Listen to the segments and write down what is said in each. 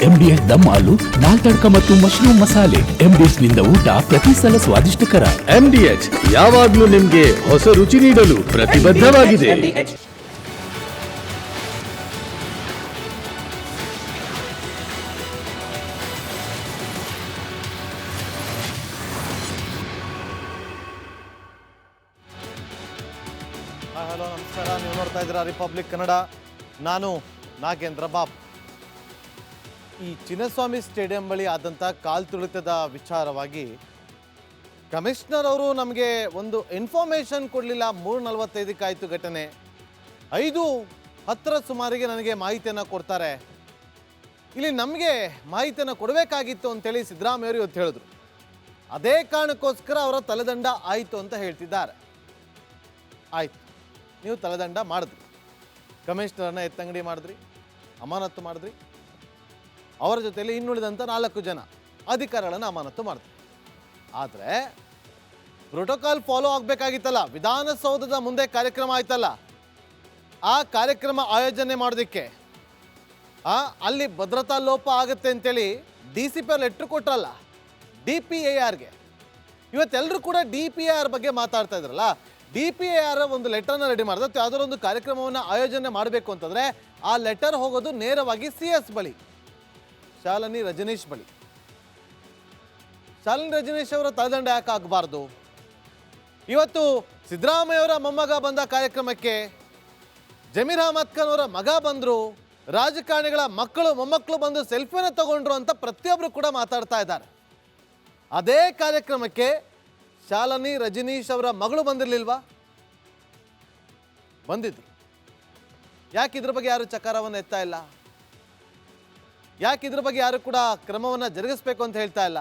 MDS ದಮ್ ಆಲು, ನಾಲ್ ತಡ್ಕ ಮತ್ತು mushroom ಮಸಾಲೆ. MDS ನಿಂದ ಊಟ ಪ್ರತಿ ಸಲ ಸ್ವಾದಿಷ್ಟಕರ. MDH ಯಾವಾಗ್ಲೂ ನಿಮ್ಗೆ ಹೊಸ ರುಚಿ ನೀಡಲು ಪ್ರತಿಬದ್ಧವಾಗಿದೆ. ಹಲೋ ನಮಸ್ಕಾರ, ನೀವು ನೋಡ್ತಾ ಇದ್ದೀರಾ ರಿಪಬ್ಲಿಕ್ ಕನ್ನಡ. ನಾನು ನಾಗೇಂದ್ರ ಬಾಬು. ಈ ಚಿನ್ನಸ್ವಾಮಿ ಸ್ಟೇಡಿಯಂ ಬಳಿ ಆದಂಥ ಕಾಲ್ತುಳಿತದ ವಿಚಾರವಾಗಿ ಕಮಿಷನರ್ ಅವರು ನಮಗೆ ಒಂದು ಇನ್ಫಾರ್ಮೇಷನ್ ಕೊಡಲಿಲ್ಲ. 3:45 ಆಯಿತು ಘಟನೆ. 5:10 ಸುಮಾರಿಗೆ ನನಗೆ ಮಾಹಿತಿಯನ್ನು ಕೊಡ್ತಾರೆ. ಇಲ್ಲಿ ನಮಗೆ ಮಾಹಿತಿಯನ್ನು ಕೊಡಬೇಕಾಗಿತ್ತು ಅಂತೇಳಿ ಸಿದ್ದರಾಮಯ್ಯವರು ಇವತ್ತು ಹೇಳಿದ್ರು. ಅದೇ ಕಾರಣಕ್ಕೋಸ್ಕರ ಅವರ ತಲೆದಂಡ ಆಯಿತು ಅಂತ ಹೇಳ್ತಿದ್ದಾರೆ. ಆಯಿತು, ನೀವು ತಲೆದಂಡ ಮಾಡಿದ್ರಿ, ಕಮಿಷನರ್ನ ಎತ್ತಂಗಡಿ ಮಾಡಿದ್ರಿ, ಅಮಾನತು ಮಾಡಿದ್ರಿ, ಅವರ ಜೊತೆಯಲ್ಲಿ ಇನ್ನುಳಿದಂಥ 4 ಜನ ಅಧಿಕಾರಿಗಳನ್ನು ಅಮಾನತು ಮಾಡಿದ್ರಿ. ಆದರೆ ಪ್ರೋಟೋಕಾಲ್ ಫಾಲೋ ಆಗಬೇಕಾಗಿತ್ತಲ್ಲ. ವಿಧಾನಸೌಧದ ಮುಂದೆ ಕಾರ್ಯಕ್ರಮ ಆಯ್ತಲ್ಲ, ಆ ಕಾರ್ಯಕ್ರಮ ಆಯೋಜನೆ ಮಾಡೋದಕ್ಕೆ ಅಲ್ಲಿ ಭದ್ರತಾ ಲೋಪ ಆಗುತ್ತೆ ಅಂತೇಳಿ DCP ಅವ್ರು ಲೆಟ್ರ್ ಕೊಟ್ರಲ್ಲ DPARಗೆ. ಇವತ್ತೆಲ್ಲರೂ ಕೂಡ DPAR ಬಗ್ಗೆ ಮಾತಾಡ್ತಾ ಇದ್ರಲ್ಲ. DPAR ಒಂದು ಲೆಟರ್ನ ರೆಡಿ ಮಾಡಿದ್ರೆ ಯಾವುದೋ ಒಂದು ಕಾರ್ಯಕ್ರಮವನ್ನು ಆಯೋಜನೆ ಮಾಡಬೇಕು ಅಂತಂದರೆ ಆ ಲೆಟರ್ ಹೋಗೋದು ನೇರವಾಗಿ CS ಬಳಿ, ಶಾಲಿನಿ ರಜನೀಶ್ ಬಳಿ. ಶಾಲಿನಿ ರಜನೀಶ್ ಅವರ ತಲೆದಂಡ ಯಾಕೆ ಆಗಬಾರ್ದು? ಇವತ್ತು ಸಿದ್ದರಾಮಯ್ಯವರ ಮೊಮ್ಮಗ ಬಂದ ಕಾರ್ಯಕ್ರಮಕ್ಕೆ ಜಮೀರ್ ಅಹಮದ್ ಖಾನ್ ಅವರ ಮಗ ಬಂದರು, ರಾಜಕಾರಣಿಗಳ ಮಕ್ಕಳು ಮೊಮ್ಮಕ್ಕಳು ಬಂದು ಸೆಲ್ಫಿನ ತಗೊಂಡ್ರು ಅಂತ ಪ್ರತಿಯೊಬ್ಬರು ಕೂಡ ಮಾತಾಡ್ತಾ ಇದ್ದಾರೆ. ಅದೇ ಕಾರ್ಯಕ್ರಮಕ್ಕೆ ಶಾಲಿನಿ ರಜನೀಶ್ ಅವರ ಮಗಳು ಬಂದಿರಲಿಲ್ವಾ? ಬಂದಿದ್ರು. ಯಾಕೆ ಇದ್ರ ಬಗ್ಗೆ ಯಾರು ಚಕಾರವನ್ನು ಎತ್ತಾ ಇಲ್ಲ? ಯಾಕೆ ಇದ್ರ ಬಗ್ಗೆ ಯಾರು ಕೂಡ ಕ್ರಮವನ್ನು ಜರುಗಿಸ್ಬೇಕು ಅಂತ ಹೇಳ್ತಾ ಇಲ್ಲ?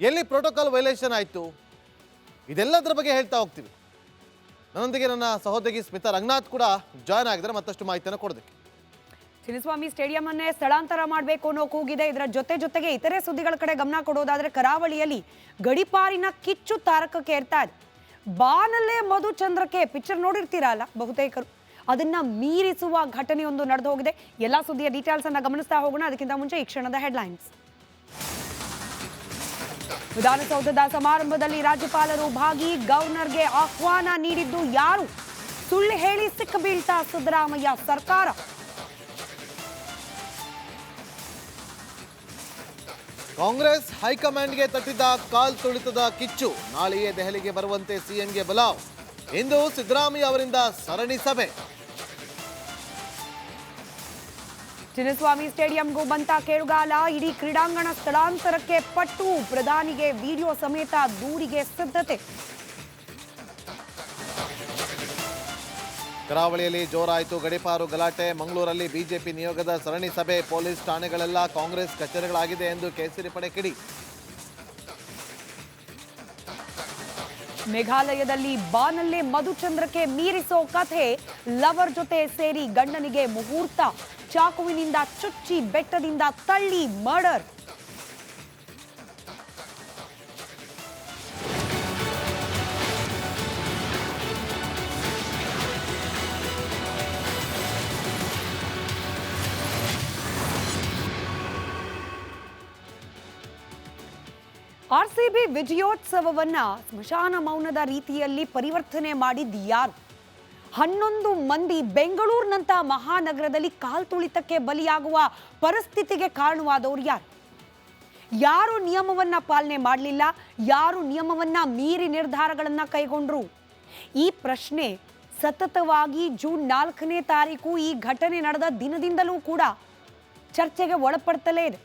ಎಲ್ಲಿ ಪ್ರೋಟೋಕಾಲ್ ವೈಲೇಷನ್ ಆಯಿತು? ಇದೆಲ್ಲದರ ಬಗ್ಗೆ ಹೇಳ್ತಾ ಹೋಗ್ತೀವಿ. ನನ್ನೊಂದಿಗೆ ನನ್ನ ಸಹೋದರಿ ಸ್ಮಿತಾ ರಂಗನಾಥ್ ಕೂಡ ಜಾಯ್ನ್ ಆಗಿದ್ದಾರೆ ಮತ್ತಷ್ಟು ಮಾಹಿತಿಯನ್ನು ಕೊಡೋದಕ್ಕೆ. ಚಿನ್ನಸ್ವಾಮಿ ಸ್ಟೇಡಿಯಂ ಅನ್ನೇ ಸ್ಥಳಾಂತರ ಮಾಡಬೇಕು ಅನ್ನೋ ಕೂಗಿದೆ. ಇದರ ಜೊತೆಗೆ ಇತರೆ ಸುದ್ದಿಗಳ ಕಡೆ ಗಮನ ಕೊಡೋದಾದ್ರೆ ಕರಾವಳಿಯಲ್ಲಿ ಗಡಿಪಾರಿನ ಕಿಚ್ಚು ತಾರಕಕ್ಕೆ ಏರ್ತಾ ಇದೆ. ಬಾನಲ್ಲೇ ಮಧುಚಂದ್ರಕ್ಕೆ ಪಿಕ್ಚರ್ ನೋಡಿರ್ತೀರಲ್ಲ ಬಹುತೇಕರು, ಅದನ್ನ ಮೀರಿಸುವ ಘಟನೆಯೊಂದು ನಡೆದು ಹೋಗಿದೆ. ಎಲ್ಲ ಸುದ್ದಿಯ ಡೀಟೇಲ್ಸ್ ಅನ್ನ ಗಮನಿಸ್ತಾ ಹೋಗೋಣ. ಅದಕ್ಕಿಂತ ಮುಂಚೆ ಈ ಕ್ಷಣದ ಹೆಡ್ಲೈನ್ಸ್. ವಿಧಾನಸೌಧದ ಸಮಾರಂಭದಲ್ಲಿ ರಾಜ್ಯಪಾಲರು ಭಾಗಿ, ಗವರ್ನರ್ಗೆ ಆಹ್ವಾನ ನೀಡಿದ್ದು ಯಾರು? ಸುಳ್ಳು ಹೇಳಿ ಸಿಕ್ಕ ಬೀಳ್ತಾ ಸಿದ್ದರಾಮಯ್ಯ ಸರ್ಕಾರ. ಕಾಂಗ್ರೆಸ್ ಹೈಕಮಾಂಡ್ಗೆ ತಟ್ಟಿದ್ದ ಕಾಲ್ ತುಳಿತದ ಕಿಚ್ಚು. ನಾಳೆಯೇ ದೆಹಲಿಗೆ ಬರುವಂತೆ CMಗೆ ಬಲಾವ್. ಇಂದು ಸಿದ್ದರಾಮಯ್ಯ ಅವರಿಂದ ಸರಣಿ ಸಭೆ. ಚಿನ್ನಸ್ವಾಮಿ ಸ್ಟೇಡಿಯಂಗೂ ಬಂತ ಕೇಳುಗಾಲ. ಇಡೀ ಕ್ರೀಡಾಂಗಣ ಸ್ಥಳಾಂತರಕ್ಕೆ ಪಟ್ಟು. ಪ್ರಧಾನಿಗೆ ವಿಡಿಯೋ ಸಮೇತ ದೂರಿಗೆ ಸಿದ್ಧತೆ. ಕರಾವಳಿಯಲ್ಲಿ ಜೋರಾಯಿತು ಗಡಿಪಾರು ಗಲಾಟೆ. ಮಂಗಳೂರಲ್ಲಿ ಬಿಜೆಪಿ ನಿಯೋಗದ ಸರಣಿ ಸಭೆ. ಪೊಲೀಸ್ ಠಾಣೆಗಳೆಲ್ಲ ಕಾಂಗ್ರೆಸ್ ಕಚೇರಿಗಳಾಗಿದೆ ಎಂದು ಕೇಸರಿ ಪಡೆ ಕಿಡಿ. ಮೇಘಾಲಯದಲ್ಲಿ ಬಾನಲ್ಲೇ ಮಧುಚಂದ್ರಕ್ಕೆ ಮೀರಿಸೋ ಕಥೆ. ಲವರ್ ಜೊತೆ ಸೇರಿ ಗಂಡನಿಗೆ ಮುಹೂರ್ತ. ಚಾಕುವಿನಿಂದ ಚುಚ್ಚಿ ಬೆಟ್ಟದಿಂದ ತಳ್ಳಿ ಮರ್ಡರ್. RCB ವಿಜಯೋತ್ಸವವನ್ನ ಸ್ಮಶಾನ ಮೌನದ ರೀತಿಯಲ್ಲಿ ಪರಿವರ್ತನೆ ಮಾಡಿದ್ದು ಯಾರು? 11 ಮಂದಿ ಬೆಂಗಳೂರಿನಂತ ಮಹಾನಗರದಲ್ಲಿ ಕಾಲ್ತುಳಿತಕ್ಕೆ ಬಲಿಯಾಗುವ ಪರಿಸ್ಥಿತಿಗೆ ಕಾರಣವಾದವರು ಯಾರು? ಯಾರು ನಿಯಮವನ್ನ ಪಾಲನೆ ಮಾಡಲಿಲ್ಲ? ಯಾರು ನಿಯಮವನ್ನ ಮೀರಿ ನಿರ್ಧಾರಗಳನ್ನ ಕೈಗೊಂಡ್ರು? ಈ ಪ್ರಶ್ನೆ ಸತತವಾಗಿ ಜೂನ್ 4ನೇ ತಾರೀಕು ಈ ಘಟನೆ ನಡೆದ ದಿನದಿಂದಲೂ ಕೂಡ ಚರ್ಚೆಗೆ ಒಳಪಡ್ತಲೇ ಇದೆ.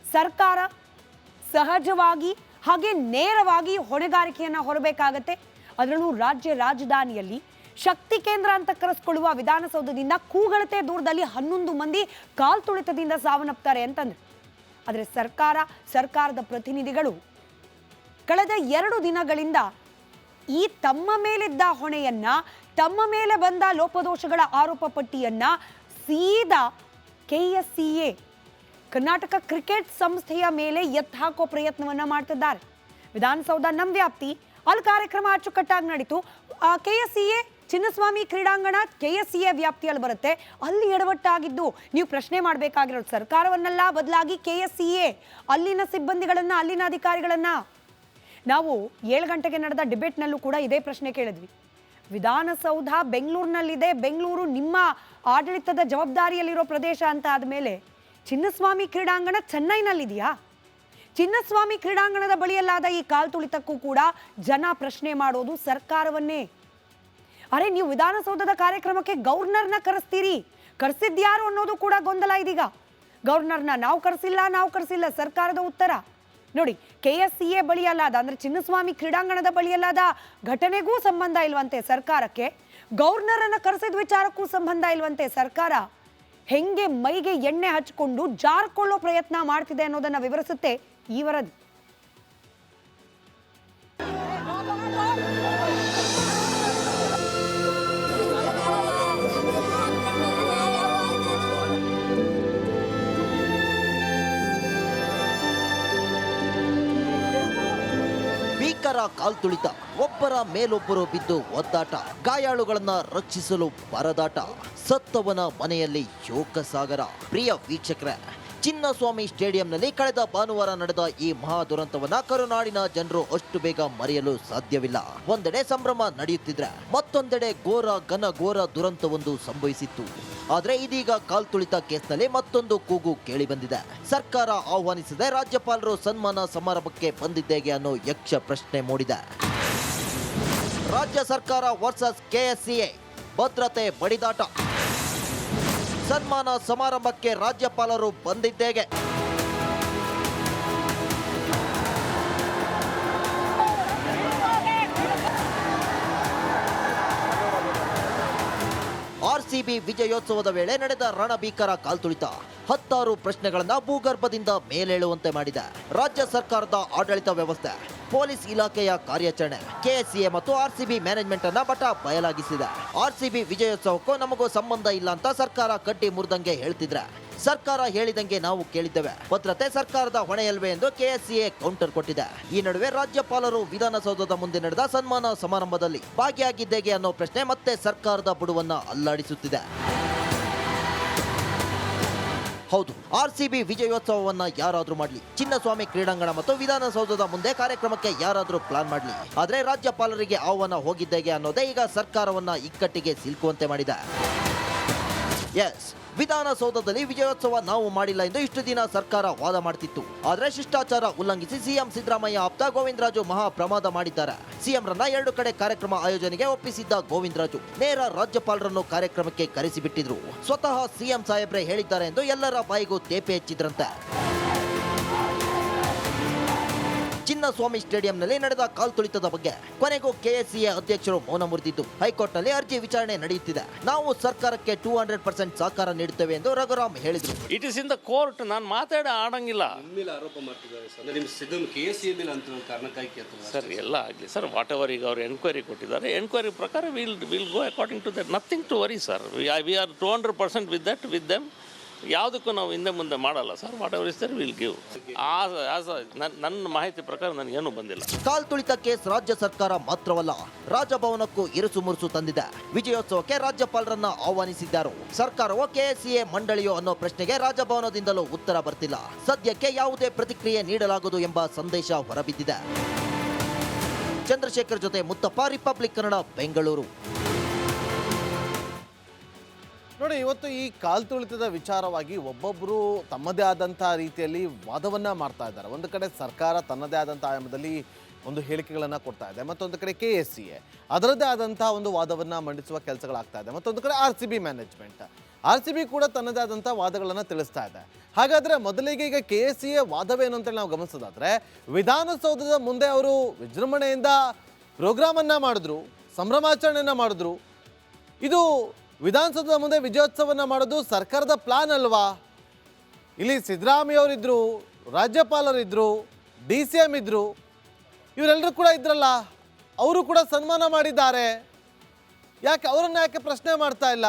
ಸರ್ಕಾರ ಸಹಜವಾಗಿ ಹಾಗೆ ನೇರವಾಗಿ ಹೊಣೆಗಾರಿಕೆಯನ್ನು ಹೊರಬೇಕಾಗತ್ತೆ. ಅದರಲ್ಲೂ ರಾಜ್ಯ ರಾಜಧಾನಿಯಲ್ಲಿ ಶಕ್ತಿ ಕೇಂದ್ರ ಅಂತ ಕರೆಸ್ಕೊಳ್ಳುವ ವಿಧಾನಸೌಧದಿಂದ ಕೂಗಳತೆ ದೂರದಲ್ಲಿ 11 ಮಂದಿ ಕಾಲ್ತುಳಿತದಿಂದ ಸಾವನ್ನಪ್ತಾರೆ ಅಂತಂದ್ರೆ, ಆದರೆ ಸರ್ಕಾರದ ಪ್ರತಿನಿಧಿಗಳು ಕಳೆದ 2 ದಿನಗಳಿಂದ ಈ ತಮ್ಮ ಮೇಲಿದ್ದ ಹೊಣೆಯನ್ನ, ತಮ್ಮ ಮೇಲೆ ಬಂದ ಲೋಪದೋಷಗಳ ಆರೋಪ ಪಟ್ಟಿಯನ್ನ ಸೀದಾ KSCA ಕರ್ನಾಟಕ ಕ್ರಿಕೆಟ್ ಸಂಸ್ಥೆಯ ಮೇಲೆ ಎತ್ತಾಕೋ ಪ್ರಯತ್ನವನ್ನ ಮಾಡ್ತಿದ್ದಾರೆ. ವಿಧಾನಸೌಧ ನಮ್ಮ ವ್ಯಾಪ್ತಿ, ಅಲ್ಲಿ ಕಾರ್ಯಕ್ರಮ ಅಚ್ಚುಕಟ್ಟಾಗಿ ನಡೀತು. KSCA ಚಿನ್ನಸ್ವಾಮಿ ಕ್ರೀಡಾಂಗಣ KSCA ವ್ಯಾಪ್ತಿಯಲ್ಲಿ ಬರುತ್ತೆ. ಅಲ್ಲಿ ಎಡವಟ್ಟಾಗಿದ್ದು ನೀವು ಪ್ರಶ್ನೆ ಮಾಡಬೇಕಾಗಿರೋದು ಸರ್ಕಾರವನ್ನೆಲ್ಲ, ಬದಲಾಗಿ KSCA ಅಲ್ಲಿನ ಸಿಬ್ಬಂದಿಗಳನ್ನ, ಅಲ್ಲಿನ ಅಧಿಕಾರಿಗಳನ್ನ. ನಾವು 7 ಗಂಟೆಗೆ ನಡೆದ ಡಿಬೇಟ್ನಲ್ಲೂ ಕೂಡ ಇದೇ ಪ್ರಶ್ನೆ ಕೇಳಿದ್ವಿ. ವಿಧಾನಸೌಧ ಬೆಂಗಳೂರಿನಲ್ಲಿದೆ, ಬೆಂಗಳೂರು ನಿಮ್ಮ ಆಡಳಿತದ ಜವಾಬ್ದಾರಿಯಲ್ಲಿರೋ ಪ್ರದೇಶ ಅಂತ ಆದಮೇಲೆ ಚಿನ್ನಸ್ವಾಮಿ ಕ್ರೀಡಾಂಗಣ ಚೆನ್ನೈನಲ್ಲಿದೆಯಾ? ಚಿನ್ನಸ್ವಾಮಿ ಕ್ರೀಡಾಂಗಣದ ಬಳಿಯಲ್ಲಾದ ಈ ಕಾಲ್ತುಳಿತಕ್ಕೂ ಕೂಡ ಜನ ಪ್ರಶ್ನೆ ಮಾಡೋದು ಸರ್ಕಾರವನ್ನೇ. ಅರೆ, ನೀವು ವಿಧಾನಸೌಧದ ಕಾರ್ಯಕ್ರಮಕ್ಕೆ ಗವರ್ನರ್ನ ಕರೆಸ್ತೀರಿ, ಕರೆಸಿದ್ಯಾರು ಅನ್ನೋದು ಕೂಡ ಗೊಂದಲ ಇದೀಗ. ಗವರ್ನರ್ನ ನಾವು ಕರೆಸಿಲ್ಲ ಸರ್ಕಾರದ ಉತ್ತರ ನೋಡಿ. KSCA ಬಳಿಯಲ್ಲಾದ ಅಂದ್ರೆ ಚಿನ್ನಸ್ವಾಮಿ ಕ್ರೀಡಾಂಗಣದ ಬಳಿಯಲ್ಲಾದ ಘಟನೆಗೂ ಸಂಬಂಧ ಇಲ್ವಂತೆ ಸರ್ಕಾರಕ್ಕೆ, ಗವರ್ನರನ್ನ ಕರೆಸಿದ ವಿಚಾರಕ್ಕೂ ಸಂಬಂಧ ಇಲ್ವಂತೆ. ಸರ್ಕಾರ ಹೆಂಗೆ ಮೈಗೆ ಎಣ್ಣೆ ಹಚ್ಕೊಂಡು ಜಾರ್ಕೊಳ್ಳೋ ಪ್ರಯತ್ನ ಮಾಡ್ತಿದೆ ಅನ್ನೋದನ್ನ ವಿವರಿಸುತ್ತೆ ಈ ವರದಿ. ಭೀಕರ ಕಾಲ್ತುಳಿತ, ಒಬ್ಬರ ಮೇಲೊಬ್ಬರು ಬಿದ್ದು ಒದ್ದಾಟ, ಗಾಯಾಳುಗಳನ್ನ ರಕ್ಷಿಸಲು ಪರದಾಟ, ಸತ್ತವನ ಮನೆಯಲ್ಲಿ ಶೋಕಸಾಗರ. ಪ್ರಿಯ ವೀಕ್ಷಕರೇ, ಚಿನ್ನಸ್ವಾಮಿ ಸ್ಟೇಡಿಯಂನಲ್ಲಿ ಕಳೆದ ಭಾನುವಾರ ನಡೆದ ಈ ಮಹಾ ದುರಂತವನ್ನ ಕರುನಾಡಿನ ಜನರು ಅಷ್ಟು ಬೇಗ ಮರೆಯಲು ಸಾಧ್ಯವಿಲ್ಲ. ಒಂದೆಡೆ ಸಂಭ್ರಮ ನಡೆಯುತ್ತಿದ್ರೆ ಮತ್ತೊಂದೆಡೆ ಘೋರ ದುರಂತವೊಂದು ಸಂಭವಿಸಿತ್ತು. ಆದ್ರೆ ಇದೀಗ ಕಾಲ್ತುಳಿತ ಕೇಸ್ನಲ್ಲಿ ಮತ್ತೊಂದು ಕೂಗು ಕೇಳಿ ಬಂದಿದೆ. ಸರ್ಕಾರ ಆಹ್ವಾನಿಸದೆ ರಾಜ್ಯಪಾಲರು ಸನ್ಮಾನ ಸಮಾರಂಭಕ್ಕೆ ಬಂದಿದ್ದೇಗೆ ಅನ್ನೋ ಯಕ್ಷ ಪ್ರಶ್ನೆ ಮೂಡಿದೆ. ರಾಜ್ಯ ಸರ್ಕಾರ ವರ್ಸಸ್ KSCA ಭದ್ರತೆ ಬಡಿದಾಟ. ಸನ್ಮಾನ ಸಮಾರಂಭಕ್ಕೆ ರಾಜ್ಯಪಾಲರು ಬಂದಿದ್ದೇಗೆ. RCB ವಿಜಯೋತ್ಸವದ ವೇಳೆ ನಡೆದ ರಣಭೀಕರ ಕಾಲ್ತುಳಿತ 10 ಪ್ರಶ್ನೆಗಳನ್ನ ಭೂಗರ್ಭದಿಂದ ಮೇಲೇಳುವಂತೆ ಮಾಡಿದೆ. ರಾಜ್ಯ ಸರ್ಕಾರದ ಆಡಳಿತ ವ್ಯವಸ್ಥೆ, ಪೊಲೀಸ್ ಇಲಾಖೆಯ ಕಾರ್ಯಾಚರಣೆ, KSCA ಮತ್ತು RCB ಮ್ಯಾನೇಜ್ಮೆಂಟ್ ಅನ್ನ ಬಟ ಬಯಲಾಗಿಸಿದೆ. RCB ವಿಜಯೋತ್ಸವಕ್ಕೂ ನಮಗೂ ಸಂಬಂಧ ಇಲ್ಲ ಅಂತ ಸರ್ಕಾರ ಕಡ್ಡಿ ಮುರಿದಂಗೆ ಹೇಳ್ತಿದ್ರೆ, ಸರ್ಕಾರ ಹೇಳಿದಂಗೆ ನಾವು ಕೇಳಿದ್ದೇವೆ, ಭದ್ರತೆ ಸರ್ಕಾರದ ಹೊಣೆಯಲ್ವೇ ಎಂದು KSCA ಕೌಂಟರ್ ಕೊಟ್ಟಿದೆ. ಈ ನಡುವೆ ರಾಜ್ಯಪಾಲರು ವಿಧಾನಸೌಧದ ಮುಂದೆ ನಡೆದ ಸನ್ಮಾನ ಸಮಾರಂಭದಲ್ಲಿ ಭಾಗಿಯಾಗಿದ್ದೇಗೆ ಅನ್ನೋ ಪ್ರಶ್ನೆ ಮತ್ತೆ ಸರ್ಕಾರದ ಬುಡುವನ್ನ ಅಲ್ಲಾಡಿಸುತ್ತಿದೆ. ಹೌದು, RCB ವಿಜಯೋತ್ಸವವನ್ನ ಯಾರಾದ್ರೂ ಮಾಡ್ಲಿ, ಚಿನ್ನಸ್ವಾಮಿ ಕ್ರೀಡಾಂಗಣ ಮತ್ತು ವಿಧಾನಸೌಧದ ಮುಂದೆ ಕಾರ್ಯಕ್ರಮಕ್ಕೆ ಯಾರಾದ್ರೂ ಪ್ಲಾನ್ ಮಾಡ್ಲಿ, ಆದ್ರೆ ರಾಜ್ಯಪಾಲರಿಗೆ ಆಹ್ವಾನ ಹೋಗಿದ್ದೇಗೆ ಅನ್ನೋದೇ ಈಗ ಸರ್ಕಾರವನ್ನ ಇಕ್ಕಟ್ಟಿಗೆ ಸಿಲುಕುವಂತೆ ಮಾಡಿದೆ. ಎಸ್, ವಿಧಾನಸೌಧದಲ್ಲಿ ವಿಜಯೋತ್ಸವ ನಾವು ಮಾಡಿಲ್ಲ ಎಂದು ಇಷ್ಟು ದಿನ ಸರ್ಕಾರ ವಾದ ಮಾಡ್ತಿತ್ತು. ಆದ್ರೆ ಶಿಷ್ಟಾಚಾರ ಉಲ್ಲಂಘಿಸಿ ಸಿಎಂ ಸಿದ್ದರಾಮಯ್ಯ ಆಪ್ತ ಗೋವಿಂದರಾಜು ಮಹಾ ಪ್ರಮಾದ ಮಾಡಿದ್ದಾರೆ. ಸಿಎಂ ರನ್ನ 2 ಕಡೆ ಕಾರ್ಯಕ್ರಮ ಆಯೋಜನೆಗೆ ಒಪ್ಪಿಸಿದ್ದ ಗೋವಿಂದರಾಜು ನೇರ ರಾಜ್ಯಪಾಲರನ್ನು ಕಾರ್ಯಕ್ರಮಕ್ಕೆ ಕರೆಸಿಬಿಟ್ಟಿದ್ರು. ಸ್ವತಃ ಸಿಎಂ ಸಾಹೇಬ್ರೆ ಹೇಳಿದ್ದಾರೆ ಎಂದು ಎಲ್ಲರ ಬಾಯಿಗೂ ತೇಪೆ ಹೆಚ್ಚಿದ್ರಂತೆ. ಚಿನ್ನಸ್ವಾಮಿ ಸ್ಟೇಡಿಯಂನಲ್ಲಿ ನಡೆದ ಕಾಲ್ತುಳಿತದ ಬಗ್ಗೆ ಕೊನೆಗೂ KSCA ಅಧ್ಯಕ್ಷರು ಮೌನ ಮುರಿದಿದ್ದು ಹೈಕೋರ್ಟ್ನಲ್ಲಿ ಅರ್ಜಿ ವಿಚಾರಣೆ ನಡೆಯುತ್ತಿದೆ. ನಾವು ಸರ್ಕಾರಕ್ಕೆ 200% ಸಹಕಾರ ನೀಡುತ್ತೇವೆ ಎಂದು ರಘುರಾಮ್ ಹೇಳಿದರು. It is in the court. ನಾನು ಆಡಂಗಿಲ್ಲ. ಮೇಲೆ ಆರೋಪ ಮಾಡ್ತಿದ್ದಾರೆ ಸರ್, ನಿಮ್ಮ ಸಿದ್ದಂ KSCA ಮೇಲೆ ಅಂತ ಕಾರಣಕ್ಕಾಗಿ ಸರ್ ಎಲ್ಲ ಆಗಲಿ ಸರ್, ವಾಟ್ ಎವರ್ ಈಗ ಅವರು ಎನ್ಕ್ವೈರಿ ಕೊಟ್ಟಿದ್ದಾರೆ, ಎನ್ಕ್ವೈರಿ ಪ್ರಕಾರ will go according to that, nothing to worry sir. We are 200% with them. ಯಾವುದಕ್ಕೂ ನಾವು ಹಿಂದೆ ಮುಂದೆ ಮಾಡಲ್ಲ sir. Whatever is there will give. ನನ್ನ ಮಾಹಿತಿ ಪ್ರಕಾರ ನನಗೇನು ಬಂದಿಲ್ಲ. ಕಾಲ್ತುಳಿತ ಕೇಸ್ ರಾಜ್ಯ ಸರ್ಕಾರ ಮಾತ್ರವಲ್ಲ, ರಾಜಭವನಕ್ಕೂ ಇರುಸು ಮುರುಸು ತಂದಿದೆ. ವಿಜಯೋತ್ಸವಕ್ಕೆ ರಾಜ್ಯಪಾಲರನ್ನ ಆಹ್ವಾನಿಸಿದ್ದಾರು. ಸರ್ಕಾರವೋ KSCA ಮಂಡಳಿಯೋ ಅನ್ನೋ ಪ್ರಶ್ನೆಗೆ ರಾಜಭವನದಿಂದಲೂ ಉತ್ತರ ಬರ್ತಿಲ್ಲ. ಸದ್ಯಕ್ಕೆ ಯಾವುದೇ ಪ್ರತಿಕ್ರಿಯೆ ನೀಡಲಾಗದು ಎಂಬ ಸಂದೇಶ ಹೊರಬಿದ್ದಿದೆ. ಚಂದ್ರಶೇಖರ್ ಜೊತೆ ಮುತ್ತಪ್ಪ, ರಿಪಬ್ಲಿಕ್ ಕನ್ನಡ, ಬೆಂಗಳೂರು. ನೋಡಿ, ಇವತ್ತು ಈ ಕಾಲ್ತುಳಿತದ ವಿಚಾರವಾಗಿ ಒಬ್ಬೊಬ್ಬರು ತಮ್ಮದೇ ಆದಂಥ ರೀತಿಯಲ್ಲಿ ವಾದವನ್ನ ಮಾಡ್ತಾ ಇದ್ದಾರೆ. ಒಂದು ಕಡೆ ಸರ್ಕಾರ ತನ್ನದೇ ಆದಂಥ ಆಯಾಮದಲ್ಲಿ ಒಂದು ಹೇಳಿಕೆಗಳನ್ನು ಕೊಡ್ತಾ ಇದೆ, ಮತ್ತೊಂದು ಕಡೆ KSCA ಅದರದ್ದೇ ಆದಂಥ ಒಂದು ವಾದವನ್ನು ಮಂಡಿಸುವ ಕೆಲಸಗಳಾಗ್ತಾ ಇದೆ, ಮತ್ತೊಂದು ಕಡೆ RCB ಮ್ಯಾನೇಜ್ಮೆಂಟ್, RCB ಕೂಡ ತನ್ನದೇ ಆದಂಥ ವಾದಗಳನ್ನು ತಿಳಿಸ್ತಾ ಇದೆ. ಹಾಗಾದರೆ ಮೊದಲಿಗೆ ಈಗ KSCA ವಾದವೇನು ಅಂತೇಳಿ ನಾವು ಗಮನಿಸೋದಾದ್ರೆ, ವಿಧಾನಸೌಧದ ಮುಂದೆ ಅವರು ವಿಜೃಂಭಣೆಯಿಂದ ಪ್ರೋಗ್ರಾಮನ್ನು ಮಾಡಿದ್ರು, ಸಂಭ್ರಮಾಚರಣೆಯನ್ನು ಮಾಡಿದ್ರು. ಇದು ವಿಧಾನಸೌಧದ ಮುಂದೆ ವಿಜಯೋತ್ಸವನ ಮಾಡೋದು ಸರ್ಕಾರದ ಪ್ಲಾನ್ ಅಲ್ವಾ? ಇಲ್ಲಿ ಸಿದ್ದರಾಮಯ್ಯ ಅವರಿದ್ರು, ರಾಜ್ಯಪಾಲರಿದ್ರು, DCM ಇದ್ರು, ಇವರೆಲ್ಲರೂ ಕೂಡ ಇದ್ರಲ್ಲ, ಅವರು ಕೂಡ ಸನ್ಮಾನ ಮಾಡಿದ್ದಾರೆ. ಯಾಕೆ ಅವರನ್ನು ಯಾಕೆ ಪ್ರಶ್ನೆ ಮಾಡ್ತಾ ಇಲ್ಲ?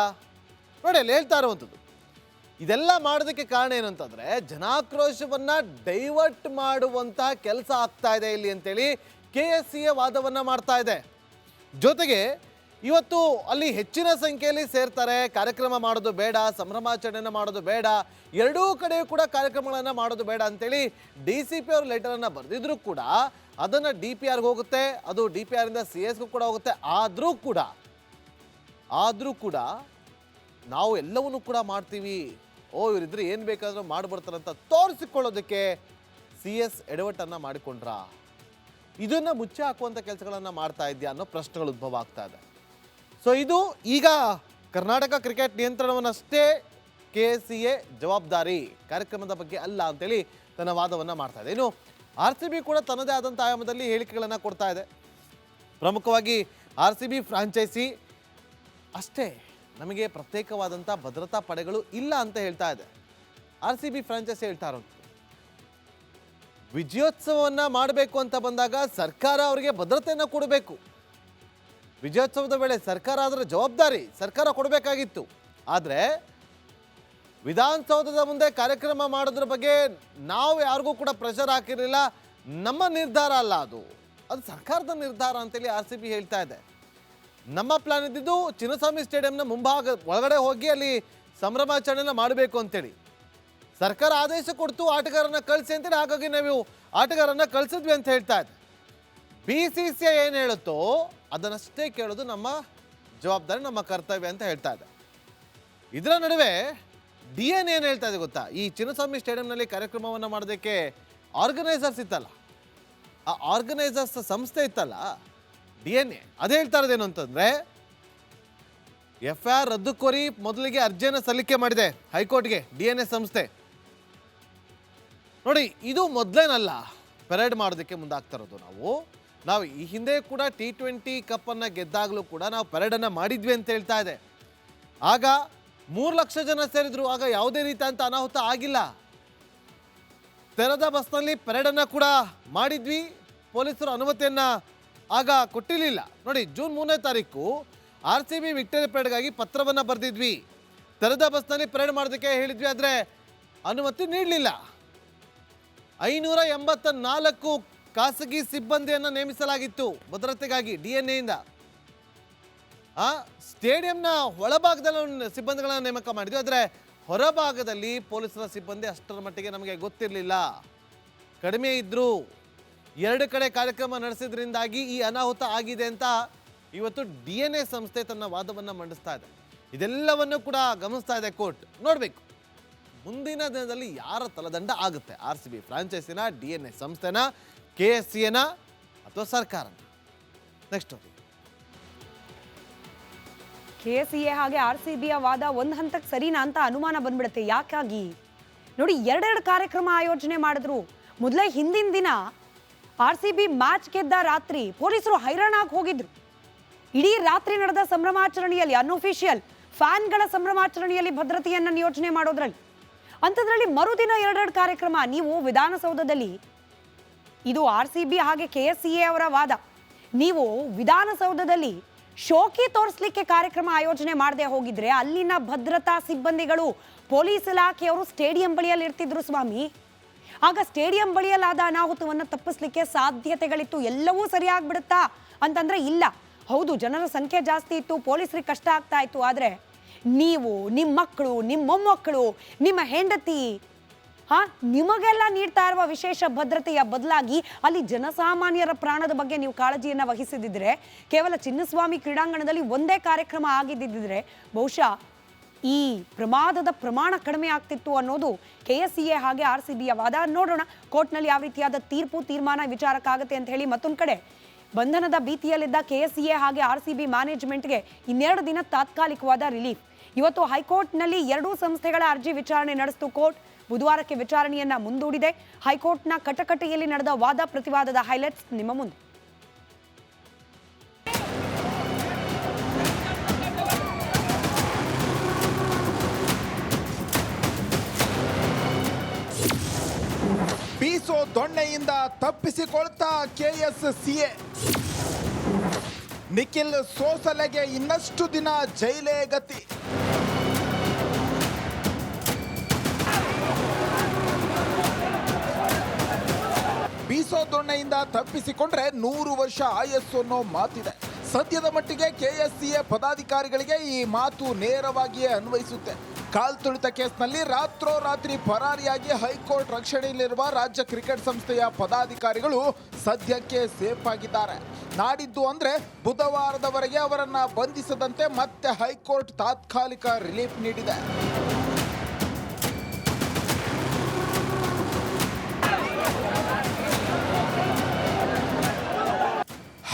ನೋಡಿ, ಅಲ್ಲಿ ಹೇಳ್ತಾ ಇರುವಂಥದ್ದು ಇದೆಲ್ಲ ಮಾಡೋದಕ್ಕೆ ಕಾರಣ ಏನು ಅಂತಂದರೆ, ಜನಾಕ್ರೋಶವನ್ನು ಡೈವರ್ಟ್ ಮಾಡುವಂತಹ ಕೆಲಸ ಆಗ್ತಾ ಇದೆ ಇಲ್ಲಿ ಅಂತೇಳಿ KSCA ವಾದವನ್ನು ಮಾಡ್ತಾ ಇದೆ. ಜೊತೆಗೆ ಇವತ್ತು ಅಲ್ಲಿ ಹೆಚ್ಚಿನ ಸಂಖ್ಯೆಯಲ್ಲಿ ಸೇರ್ತಾರೆ, ಕಾರ್ಯಕ್ರಮ ಮಾಡೋದು ಬೇಡ, ಸಂಭ್ರಮಾಚರಣೆಯನ್ನು ಮಾಡೋದು ಬೇಡ, ಎರಡೂ ಕಡೆ ಕೂಡ ಕಾರ್ಯಕ್ರಮಗಳನ್ನು ಮಾಡೋದು ಬೇಡ ಅಂತೇಳಿ DCP ಅವರು ಲೆಟರನ್ನು ಬರೆದಿದ್ರು ಕೂಡ ಅದನ್ನು DPRಗೆ ಹೋಗುತ್ತೆ, ಅದು DPRಯಿಂದ CS ಕೂಡ ಹೋಗುತ್ತೆ. ಆದರೂ ಕೂಡ ನಾವು ಎಲ್ಲವನ್ನೂ ಕೂಡ ಮಾಡ್ತೀವಿ, ಇವರಿದ್ರೆ ಏನು ಬೇಕಾದರೂ ಮಾಡಿಬಿಡ್ತಾರಂತ ತೋರಿಸಿಕೊಳ್ಳೋದಕ್ಕೆ CS ಎಡವಟ್ಟನ್ನು ಮಾಡಿಕೊಂಡ್ರ, ಇದನ್ನು ಮುಚ್ಚಿ ಹಾಕುವಂಥ ಕೆಲಸಗಳನ್ನು ಮಾಡ್ತಾ ಇದೆಯಾ ಅನ್ನೋ ಪ್ರಶ್ನೆಗಳು ಉದ್ಭವ ಆಗ್ತಾ ಇದೆ. ಸೊ ಇದು ಈಗ ಕರ್ನಾಟಕ ಕ್ರಿಕೆಟ್ ನಿಯಂತ್ರಣವನ್ನಷ್ಟೇ KSCA ಜವಾಬ್ದಾರಿ, ಕಾರ್ಯಕ್ರಮದ ಬಗ್ಗೆ ಅಲ್ಲ ಅಂತೇಳಿ ತನ್ನ ವಾದವನ್ನು ಮಾಡ್ತಾ ಇದೆ. ಇನ್ನು RCB ಕೂಡ ತನ್ನದೇ ಆದಂಥ ಆಯಾಮದಲ್ಲಿ ಹೇಳಿಕೆಗಳನ್ನು ಕೊಡ್ತಾ ಇದೆ. ಪ್ರಮುಖವಾಗಿ RCB ಫ್ರಾಂಚೈಸಿ ಅಷ್ಟೇ, ನಮಗೆ ಪ್ರತ್ಯೇಕವಾದಂಥ ಭದ್ರತಾ ಪಡೆಗಳು ಇಲ್ಲ ಅಂತ ಹೇಳ್ತಾ ಇದೆ. RCB ಫ್ರಾಂಚೈಸಿ ಹೇಳ್ತಾ ಇರೋದು ವಿಜಯೋತ್ಸವವನ್ನು ಮಾಡಬೇಕು ಅಂತ ಬಂದಾಗ ಸರ್ಕಾರ ಅವರಿಗೆ ಭದ್ರತೆಯನ್ನು ಕೊಡಬೇಕು. ವಿಜಯೋತ್ಸವದ ವೇಳೆ ಸರ್ಕಾರ ಅದರ ಜವಾಬ್ದಾರಿ ಸರ್ಕಾರ ಕೊಡಬೇಕಾಗಿತ್ತು. ಆದರೆ ವಿಧಾನಸೌಧದ ಮುಂದೆ ಕಾರ್ಯಕ್ರಮ ಮಾಡೋದ್ರ ಬಗ್ಗೆ ನಾವು ಯಾರಿಗೂ ಕೂಡ ಪ್ರೆಷರ್ ಹಾಕಿರಲಿಲ್ಲ, ನಮ್ಮ ನಿರ್ಧಾರ ಅಲ್ಲ, ಅದು ಸರ್ಕಾರದ ನಿರ್ಧಾರ ಅಂತೇಳಿ RCB ಹೇಳ್ತಾ ಇದೆ. ನಮ್ಮ ಪ್ಲಾನ್ ಇದ್ದಿದ್ದು ಚಿನ್ನಸ್ವಾಮಿ ಸ್ಟೇಡಿಯಂನ ಮುಂಭಾಗ ಒಳಗಡೆ ಹೋಗಿ ಅಲ್ಲಿ ಸಂಭ್ರಮಾಚರಣೆನ ಮಾಡಬೇಕು ಅಂತೇಳಿ. ಸರ್ಕಾರ ಆದೇಶ ಕೊಡ್ತು ಆಟಗಾರನ ಕಳಿಸಿ ಅಂತೇಳಿ, ಹಾಗಾಗಿ ನಾವು ಆಟಗಾರನ ಕಳಿಸಿದ್ವಿ ಅಂತ ಹೇಳ್ತಾ ಇದೆ. BCCI ಏನು ಹೇಳುತ್ತೋ ಅದನ್ನಷ್ಟೇ ಕೇಳೋದು ನಮ್ಮ ಜವಾಬ್ದಾರಿ, ನಮ್ಮ ಕರ್ತವ್ಯ ಅಂತ ಹೇಳ್ತಾ ಇದೆ. ಇದರ ನಡುವೆ DN ಏನು ಹೇಳ್ತಾ ಇದೆ ಗೊತ್ತಾ, ಈ ಚಿನ್ನಸ್ವಾಮಿ ಸ್ಟೇಡಿಯಂನಲ್ಲಿ ಕಾರ್ಯಕ್ರಮವನ್ನು ಮಾಡೋದಕ್ಕೆ ಆರ್ಗನೈಸರ್ಸ್ ಇತ್ತಲ್ಲ, ಆ ಆರ್ಗನೈಸರ್ಸ್ ಸಂಸ್ಥೆ ಇತ್ತಲ್ಲ DNA, ಅದು ಹೇಳ್ತಾ ಇರೋದೇನು ಅಂತಂದರೆ FIR ರದ್ದು ಕೋರಿ ಮೊದಲಿಗೆ ಅರ್ಜಿಯನ್ನು ಸಲ್ಲಿಕೆ ಮಾಡಿದೆ ಹೈಕೋರ್ಟ್ಗೆ DNA ಸಂಸ್ಥೆ. ನೋಡಿ, ಇದು ಮೊದಲೇನಲ್ಲ ಪೆರೇಡ್ ಮಾಡೋದಕ್ಕೆ ಮುಂದಾಗ್ತಾ ಇರೋದು. ನಾವು ಈ ಹಿಂದೆ ಕೂಡ T20 ಕಪ್ಪನ್ನು ಗೆದ್ದಾಗಲೂ ಕೂಡ ನಾವು ಪೆರೇಡನ್ನು ಮಾಡಿದ್ವಿ ಅಂತ ಹೇಳ್ತಾ ಇದೆ. ಆಗ 3 ಲಕ್ಷ ಜನ ಸೇರಿದ್ರು, ಆಗ ಯಾವುದೇ ರೀತಿಯಂಥ ಅನಾಹುತ ಆಗಿಲ್ಲ. ತೆರೆದ ಬಸ್ನಲ್ಲಿ ಪೆರೇಡನ್ನು ಕೂಡ ಮಾಡಿದ್ವಿ, ಪೊಲೀಸರು ಅನುಮತಿಯನ್ನು ಆಗ ಕೊಟ್ಟಿರಲಿಲ್ಲ. ನೋಡಿ, ಜೂನ್ 3ನೇ ತಾರೀಕು RCB ವಿಕ್ಟರಿ ಪೆರೇಡ್ಗಾಗಿ ಪತ್ರವನ್ನು ಬರೆದಿದ್ವಿ, ತೆರೆದ ಬಸ್ನಲ್ಲಿ ಪೆರೇಡ್ ಮಾಡೋದಕ್ಕೆ ಹೇಳಿದ್ವಿ, ಆದರೆ ಅನುಮತಿ ನೀಡಲಿಲ್ಲ. 584 ಖಾಸಗಿ ಸಿಬ್ಬಂದಿಯನ್ನು ನೇಮಿಸಲಾಗಿತ್ತು ಭದ್ರತೆಗಾಗಿ DNAಯಿಂದ. ಸ್ಟೇಡಿಯಂನ ಒಳಭಾಗದಲ್ಲಿ ಸಿಬ್ಬಂದಿಗಳನ್ನು ನೇಮಕ ಮಾಡಿದ್ವಿ, ಆದರೆ ಹೊರಭಾಗದಲ್ಲಿ ಪೊಲೀಸರ ಸಿಬ್ಬಂದಿ ಅಷ್ಟರ ಮಟ್ಟಿಗೆ ನಮಗೆ ಗೊತ್ತಿರಲಿಲ್ಲ, ಕಡಿಮೆ ಇದ್ದರು. 2 ಕಡೆ ಕಾರ್ಯಕ್ರಮ ನಡೆಸಿದ್ರಿಂದಾಗಿ ಈ ಅನಾಹುತ ಆಗಿದೆ ಅಂತ ಇವತ್ತು DNA ಸಂಸ್ಥೆ ತನ್ನ ವಾದವನ್ನು ಮಂಡಿಸ್ತಾ ಇದೆ. ಇದೆಲ್ಲವನ್ನು ಕೂಡ ಗಮನಿಸ್ತಾ ಇದೆ ಕೋರ್ಟ್. ನೋಡಬೇಕು ಮುಂದಿನ ದಿನದಲ್ಲಿ ಯಾರ ತಲದಂಡ ಆಗುತ್ತೆ, RCB ಫ್ರಾಂಚೈಸಿನ, DNA ಸಂಸ್ಥೆನ, KSCAನ ಅಥವಾ ಸರ್ಕಾರನ. ನೆಕ್ಸ್ಟ್ KSCA ಹಾಗೆ RCBಯ ವಾದ ಒಂದು ಹಂತಕ್ಕೆ ಸರಿನಾ ಅಂತ ಅನುಮಾನ ಬಂದ್ಬಿಡುತ್ತೆ. ಯಾಕಾಗಿ ನೋಡಿ, 2 ಕಾರ್ಯಕ್ರಮ ಆಯೋಜನೆ ಮಾಡಿದ್ರು. ಮೊದಲೇ ಹಿಂದಿನ ದಿನ RCB ಮ್ಯಾಚ್ ಗೆದ್ದ ರಾತ್ರಿ ಪೊಲೀಸರು ಹೈರಾಣಾಗಿ ಹೋಗಿದ್ರು. ಇಡೀ ರಾತ್ರಿ ನಡೆದ ಸಂಭ್ರಮಾಚರಣೆಯಲ್ಲಿ, ಅನ್ಅಫಿಷಿಯಲ್ ಫ್ಯಾನ್ಗಳ ಸಂಭ್ರಮಾಚರಣೆಯಲ್ಲಿ ಭದ್ರತೆಯನ್ನು ನಿಯೋಜನೆ ಮಾಡೋದ್ರಲ್ಲಿ, ಅಂಥದ್ರಲ್ಲಿ ಮರುದಿನ 2 ಕಾರ್ಯಕ್ರಮ. ನೀವು ವಿಧಾನಸೌಧದಲ್ಲಿ, ಇದು RCB ಹಾಗೆ KSCA ಅವರ ವಾದ, ನೀವು ವಿಧಾನಸೌಧದಲ್ಲಿ ಶೋಕಿ ತೋರಿಸ್ಲಿಕ್ಕೆ ಕಾರ್ಯಕ್ರಮ ಆಯೋಜನೆ ಮಾಡದೆ ಹೋಗಿದ್ರೆ ಅಲ್ಲಿನ ಭದ್ರತಾ ಸಿಬ್ಬಂದಿಗಳು, ಪೊಲೀಸ್ ಇಲಾಖೆಯವರು ಸ್ಟೇಡಿಯಂ ಬಳಿಯಲ್ಲಿ ಇರ್ತಿದ್ರು ಸ್ವಾಮಿ. ಆಗ ಸ್ಟೇಡಿಯಂ ಬಳಿಯಲ್ಲಾದ ಅನಾಹುತವನ್ನು ತಪ್ಪಿಸ್ಲಿಕ್ಕೆ ಸಾಧ್ಯತೆಗಳಿತ್ತು. ಎಲ್ಲವೂ ಸರಿಯಾಗ್ಬಿಡುತ್ತಾ ಅಂತಂದ್ರೆ ಇಲ್ಲ. ಹೌದು, ಜನರ ಸಂಖ್ಯೆ ಜಾಸ್ತಿ ಇತ್ತು, ಪೊಲೀಸರಿಗೆ ಕಷ್ಟ ಆಗ್ತಾ ಇತ್ತು. ಆದರೆ ನೀವು, ನಿಮ್ಮ ಮಕ್ಕಳು, ನಿಮ್ಮ ಮೊಮ್ಮಕ್ಕಳು, ನಿಮ್ಮ ಹೆಂಡತಿ, ನಿಮಗೆಲ್ಲ ನೀಡ್ತಾ ಇರುವ ವಿಶೇಷ ಭದ್ರತೆಯ ಬದಲಾಗಿ ಅಲ್ಲಿ ಜನಸಾಮಾನ್ಯರ ಪ್ರಾಣದ ಬಗ್ಗೆ ನೀವು ಕಾಳಜಿಯನ್ನು ವಹಿಸಿದಿದ್ರೆ, ಕೇವಲ ಚಿನ್ನಸ್ವಾಮಿ ಕ್ರೀಡಾಂಗಣದಲ್ಲಿ ಒಂದೇ ಕಾರ್ಯಕ್ರಮ ಆಗಿದ್ದಿದ್ರೆ ಬಹುಶಃ ಈ ಪ್ರಮಾದದ ಪ್ರಮಾಣ ಕಡಿಮೆ ಆಗ್ತಿತ್ತು ಅನ್ನೋದು KSCA ಹಾಗೆ RCBಯ ವಾದ. ನೋಡೋಣ ಕೋರ್ಟ್ನಲ್ಲಿ ಯಾವ ರೀತಿಯಾದ ತೀರ್ಮಾನ ವಿಚಾರಕ್ಕಾಗತ್ತೆ ಅಂತ ಹೇಳಿ. ಮತ್ತೊಂದು ಕಡೆ ಬಂಧನದ ಭೀತಿಯಲ್ಲಿದ್ದ KSCA ಹಾಗೆ RCB ಮ್ಯಾನೇಜ್ಮೆಂಟ್ಗೆ 2 ದಿನ ತಾತ್ಕಾಲಿಕವಾದ ರಿಲೀಫ್. ಇವತ್ತು ಹೈಕೋರ್ಟ್ನಲ್ಲಿ 2 ಸಂಸ್ಥೆಗಳ ಅರ್ಜಿ ವಿಚಾರಣೆ ನಡೆಸಿತು ಕೋರ್ಟ್. ಬುಧವಾರಕ್ಕೆ ವಿಚಾರಣೆಯನ್ನ ಮುಂದೂಡಿದೆ. ಹೈಕೋರ್ಟ್ನ ಕಟಕಟೆಯಲ್ಲಿ ನಡೆದ ವಾದ ಪ್ರತಿವಾದದ ಹೈಲೈಟ್ಸ್ ನಿಮ್ಮ ಮುಂದೆ. ಬೀಸೋ ದೊಣ್ಣೆಯಿಂದ ತಪ್ಪಿಸಿಕೊಳ್ತಾ KSCA. ನಿಖಿಲ್ ಸೋಸಲೆಗೆ ಇನ್ನಷ್ಟು ದಿನ ಜೈಲೇ ಗತಿ. ಬೀಸೋ ದೊಣ್ಣೆಯಿಂದ ತಪ್ಪಿಸಿಕೊಂಡ್ರೆ 100 ವರ್ಷ ಆಯಸ್ಸು ಅನ್ನೋ ಮಾತಿದೆ. ಸದ್ಯದ ಮಟ್ಟಿಗೆ ಕೆಎಸ್ಸಿಎ ಪದಾಧಿಕಾರಿಗಳಿಗೆ ಈ ಮಾತು ನೇರವಾಗಿಯೇ ಅನ್ವಯಿಸುತ್ತೆ. ಕಾಲ್ತುಳಿತ ಕೇಸ್ನಲ್ಲಿ ರಾತ್ರೋರಾತ್ರಿ ಪರಾರಿಯಾಗಿ ಹೈಕೋರ್ಟ್ ರಕ್ಷಣೆಯಲ್ಲಿರುವ ರಾಜ್ಯ ಕ್ರಿಕೆಟ್ ಸಂಸ್ಥೆಯ ಪದಾಧಿಕಾರಿಗಳು ಸದ್ಯಕ್ಕೆ ಸೇಫ್ ಆಗಿದ್ದಾರೆ. ನಾಡಿದ್ದು ಅಂದ್ರೆ ಬುಧವಾರದವರೆಗೆ ಅವರನ್ನ ಬಂಧಿಸದಂತೆ ಮತ್ತೆ ಹೈಕೋರ್ಟ್ ತಾತ್ಕಾಲಿಕ ರಿಲೀಫ್ ನೀಡಿದೆ.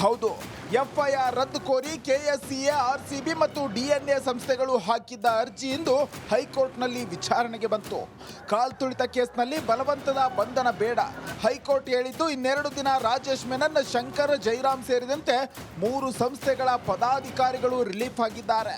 ಹೌದು, ಎಫ್ಐಆರ್ ರದ್ದು ಕೋರಿ ಕೆಎಸ್ಸಿಎ, ಆರ್ಸಿಬಿ ಮತ್ತು ಡಿಎನ್ಎ ಸಂಸ್ಥೆಗಳು ಹಾಕಿದ್ದ ಅರ್ಜಿ ಇಂದು ಹೈಕೋರ್ಟ್ನಲ್ಲಿ ವಿಚಾರಣೆಗೆ ಬಂತು. ಕಾಲ್ತುಳಿತ ಕೇಸ್ನಲ್ಲಿ ಬಲವಂತದ ಬಂಧನ ಬೇಡ. ಹೈಕೋರ್ಟ್ ಹೇಳಿದ್ದು ಇನ್ನೆರಡು ದಿನ ರಾಜೇಶ್ ಮೆನನ್, ಶಂಕರ್, ಜೈರಾಮ್ ಸೇರಿದಂತೆ 3 ಸಂಸ್ಥೆಗಳ ಪದಾಧಿಕಾರಿಗಳು ರಿಲೀಫ್ ಆಗಿದ್ದಾರೆ.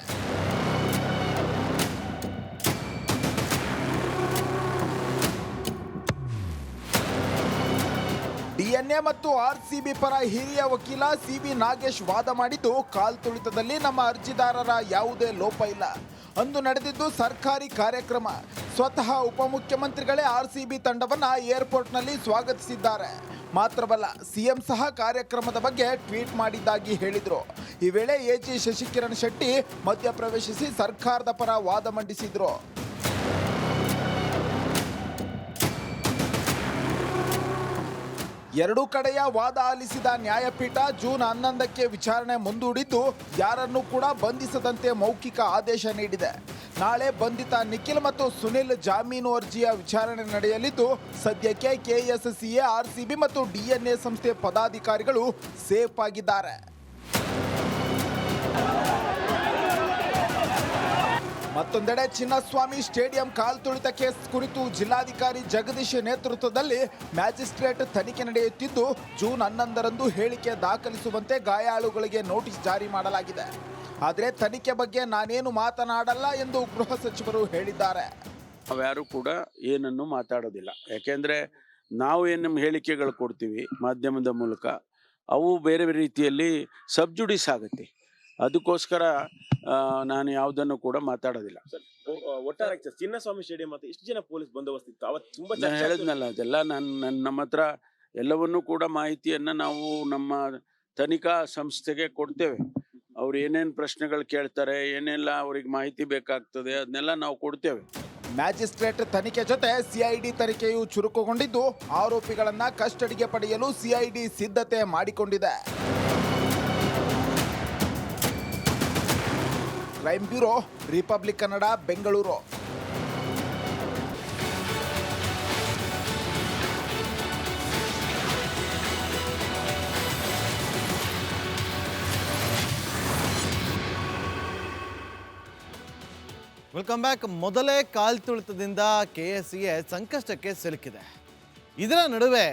ಡಿಎನ್ಎ ಮತ್ತು ಆರ್ಸಿಬಿ ಪರ ಹಿರಿಯ ವಕೀಲ ಸಿಬಿ ನಾಗೇಶ್ ವಾದ ಮಾಡಿದ್ದು, ಕಾಲ್ತುಳಿತದಲ್ಲಿ ನಮ್ಮ ಅರ್ಜಿದಾರರ ಯಾವುದೇ ಲೋಪ ಇಲ್ಲ. ಅಂದು ನಡೆದಿದ್ದು ಸರ್ಕಾರಿ ಕಾರ್ಯಕ್ರಮ. ಸ್ವತಃ ಉಪಮುಖ್ಯಮಂತ್ರಿಗಳೇ ಆರ್ಸಿಬಿ ತಂಡವನ್ನ ಏರ್ಪೋರ್ಟ್ನಲ್ಲಿ ಸ್ವಾಗತಿಸಿದ್ದಾರೆ. ಮಾತ್ರವಲ್ಲ, ಸಿಎಂ ಸಹ ಕಾರ್ಯಕ್ರಮದ ಬಗ್ಗೆ ಟ್ವೀಟ್ ಮಾಡಿದ್ದಾಗಿ ಹೇಳಿದ್ರು. ಈ ವೇಳೆ ಎಜಿ ಶಶಿಕಿರಣ್ ಶೆಟ್ಟಿ ಮಧ್ಯಪ್ರವೇಶಿಸಿ ಸರ್ಕಾರದ ಪರ ವಾದ ಮಂಡಿಸಿದ್ರು. ಎರಡೂ ಕಡೆಯ ವಾದ ಆಲಿಸಿದ ನ್ಯಾಯಪೀಠ ಜೂನ್ 11ಕ್ಕೆ ವಿಚಾರಣೆ ಮುಂದೂಡಿದ್ದು, ಯಾರನ್ನೂ ಕೂಡ ಬಂಧಿಸದಂತೆ ಮೌಖಿಕ ಆದೇಶ ನೀಡಿದೆ. ನಾಳೆ ಬಂಧಿತ ನಿಖಿಲ್ ಮತ್ತು ಸುನಿಲ್ ಜಾಮೀನು ಅರ್ಜಿಯ ವಿಚಾರಣೆ ನಡೆಯಲಿದ್ದು, ಸದ್ಯಕ್ಕೆ ಕೆಎಸ್ಸಿಎ, ಆರ್ಸಿಬಿ ಮತ್ತು ಡಿಎನ್ಎ ಸಂಸ್ಥೆ ಪದಾಧಿಕಾರಿಗಳು ಸೇಫ್ ಆಗಿದ್ದಾರೆ. ಮತ್ತೊಂದೆಡೆ ಚಿನ್ನಸ್ವಾಮಿ ಸ್ಟೇಡಿಯಂ ಕಾಲ್ತುಳಿತ ಕೇಸ್ ಕುರಿತು ಜಿಲ್ಲಾಧಿಕಾರಿ ಜಗದೀಶ್ ನೇತೃತ್ವದಲ್ಲಿ ಮ್ಯಾಜಿಸ್ಟ್ರೇಟ್ ತನಿಖೆ ನಡೆಯುತ್ತಿದ್ದು, ಜೂನ್ 11ರಂದು ಹೇಳಿಕೆ ದಾಖಲಿಸುವಂತೆ ಗಾಯಾಳುಗಳಿಗೆ ನೋಟಿಸ್ ಜಾರಿ ಮಾಡಲಾಗಿದೆ. ಆದರೆ ತನಿಖೆ ಬಗ್ಗೆ ನಾನೇನು ಮಾತನಾಡಲ್ಲ ಎಂದು ಗೃಹ ಸಚಿವರು ಹೇಳಿದ್ದಾರೆ. ನಾವ್ಯಾರು ಕೂಡ ಏನನ್ನು ಮಾತಾಡೋದಿಲ್ಲ. ಯಾಕೆಂದರೆ ನಾವು ಏನು ನಮ್ಮ ಹೇಳಿಕೆಗಳು ಕೊಡ್ತೀವಿ ಮಾಧ್ಯಮದ ಮೂಲಕ, ಅವು ಬೇರೆ ಬೇರೆ ರೀತಿಯಲ್ಲಿ ಸಬ್ಜುಡಿಸ್ ಆಗುತ್ತೆ. ಅದಕ್ಕೋಸ್ಕರ ನಾನು ಯಾವುದನ್ನು ಕೂಡ ಮಾತಾಡೋದಿಲ್ಲ. ಒಟ್ಟಾರೆ ಚಿನ್ನಸ್ವಾಮಿ ಸ್ಟೇಡಿಯಂ ಮತ್ತು ಎಷ್ಟು ಜನ ಪೊಲೀಸ್ ಬಂದೋಬಸ್ತ್ ಇತ್ತು ಅವತ್ತು? ತುಂಬಾ ನಾನು ಹೇಳಿದ್ನಲ್ಲ, ಅದೆಲ್ಲ ನಮ್ಮ ಹತ್ರ ಎಲ್ಲವನ್ನೂ ಕೂಡ ಮಾಹಿತಿಯನ್ನು ನಾವು ನಮ್ಮ ತನಿಖಾ ಸಂಸ್ಥೆಗೆ ಕೊಡ್ತೇವೆ. ಅವ್ರು ಏನೇನು ಪ್ರಶ್ನೆಗಳು ಕೇಳ್ತಾರೆ, ಏನೆಲ್ಲ ಅವ್ರಿಗೆ ಮಾಹಿತಿ ಬೇಕಾಗ್ತದೆ, ಅದನ್ನೆಲ್ಲ ನಾವು ಕೊಡ್ತೇವೆ. ಮ್ಯಾಜಿಸ್ಟ್ರೇಟ್ ತನಿಖೆ ಜೊತೆ ಸಿಐಡಿ ತನಿಖೆಯು ಚುರುಕುಗೊಂಡಿದ್ದು, ಆರೋಪಿಗಳನ್ನ ಕಸ್ಟಡಿಗೆ ಪಡೆಯಲು ಸಿಐಡಿ ಸಿದ್ಧತೆ ಮಾಡಿಕೊಂಡಿದೆ. Crime bureau, republic Kannada, Bengaluru. Welcome back. ಮೊದಲೇ ಕಾಲ್ತುಳಿತದಿಂದ ಕೆಎಸ್ಸಿಎ ಸಂಕಷ್ಟಕ್ಕೆ ಸಿಲುಕಿದೆ. ಇದರ ನಡುವೆ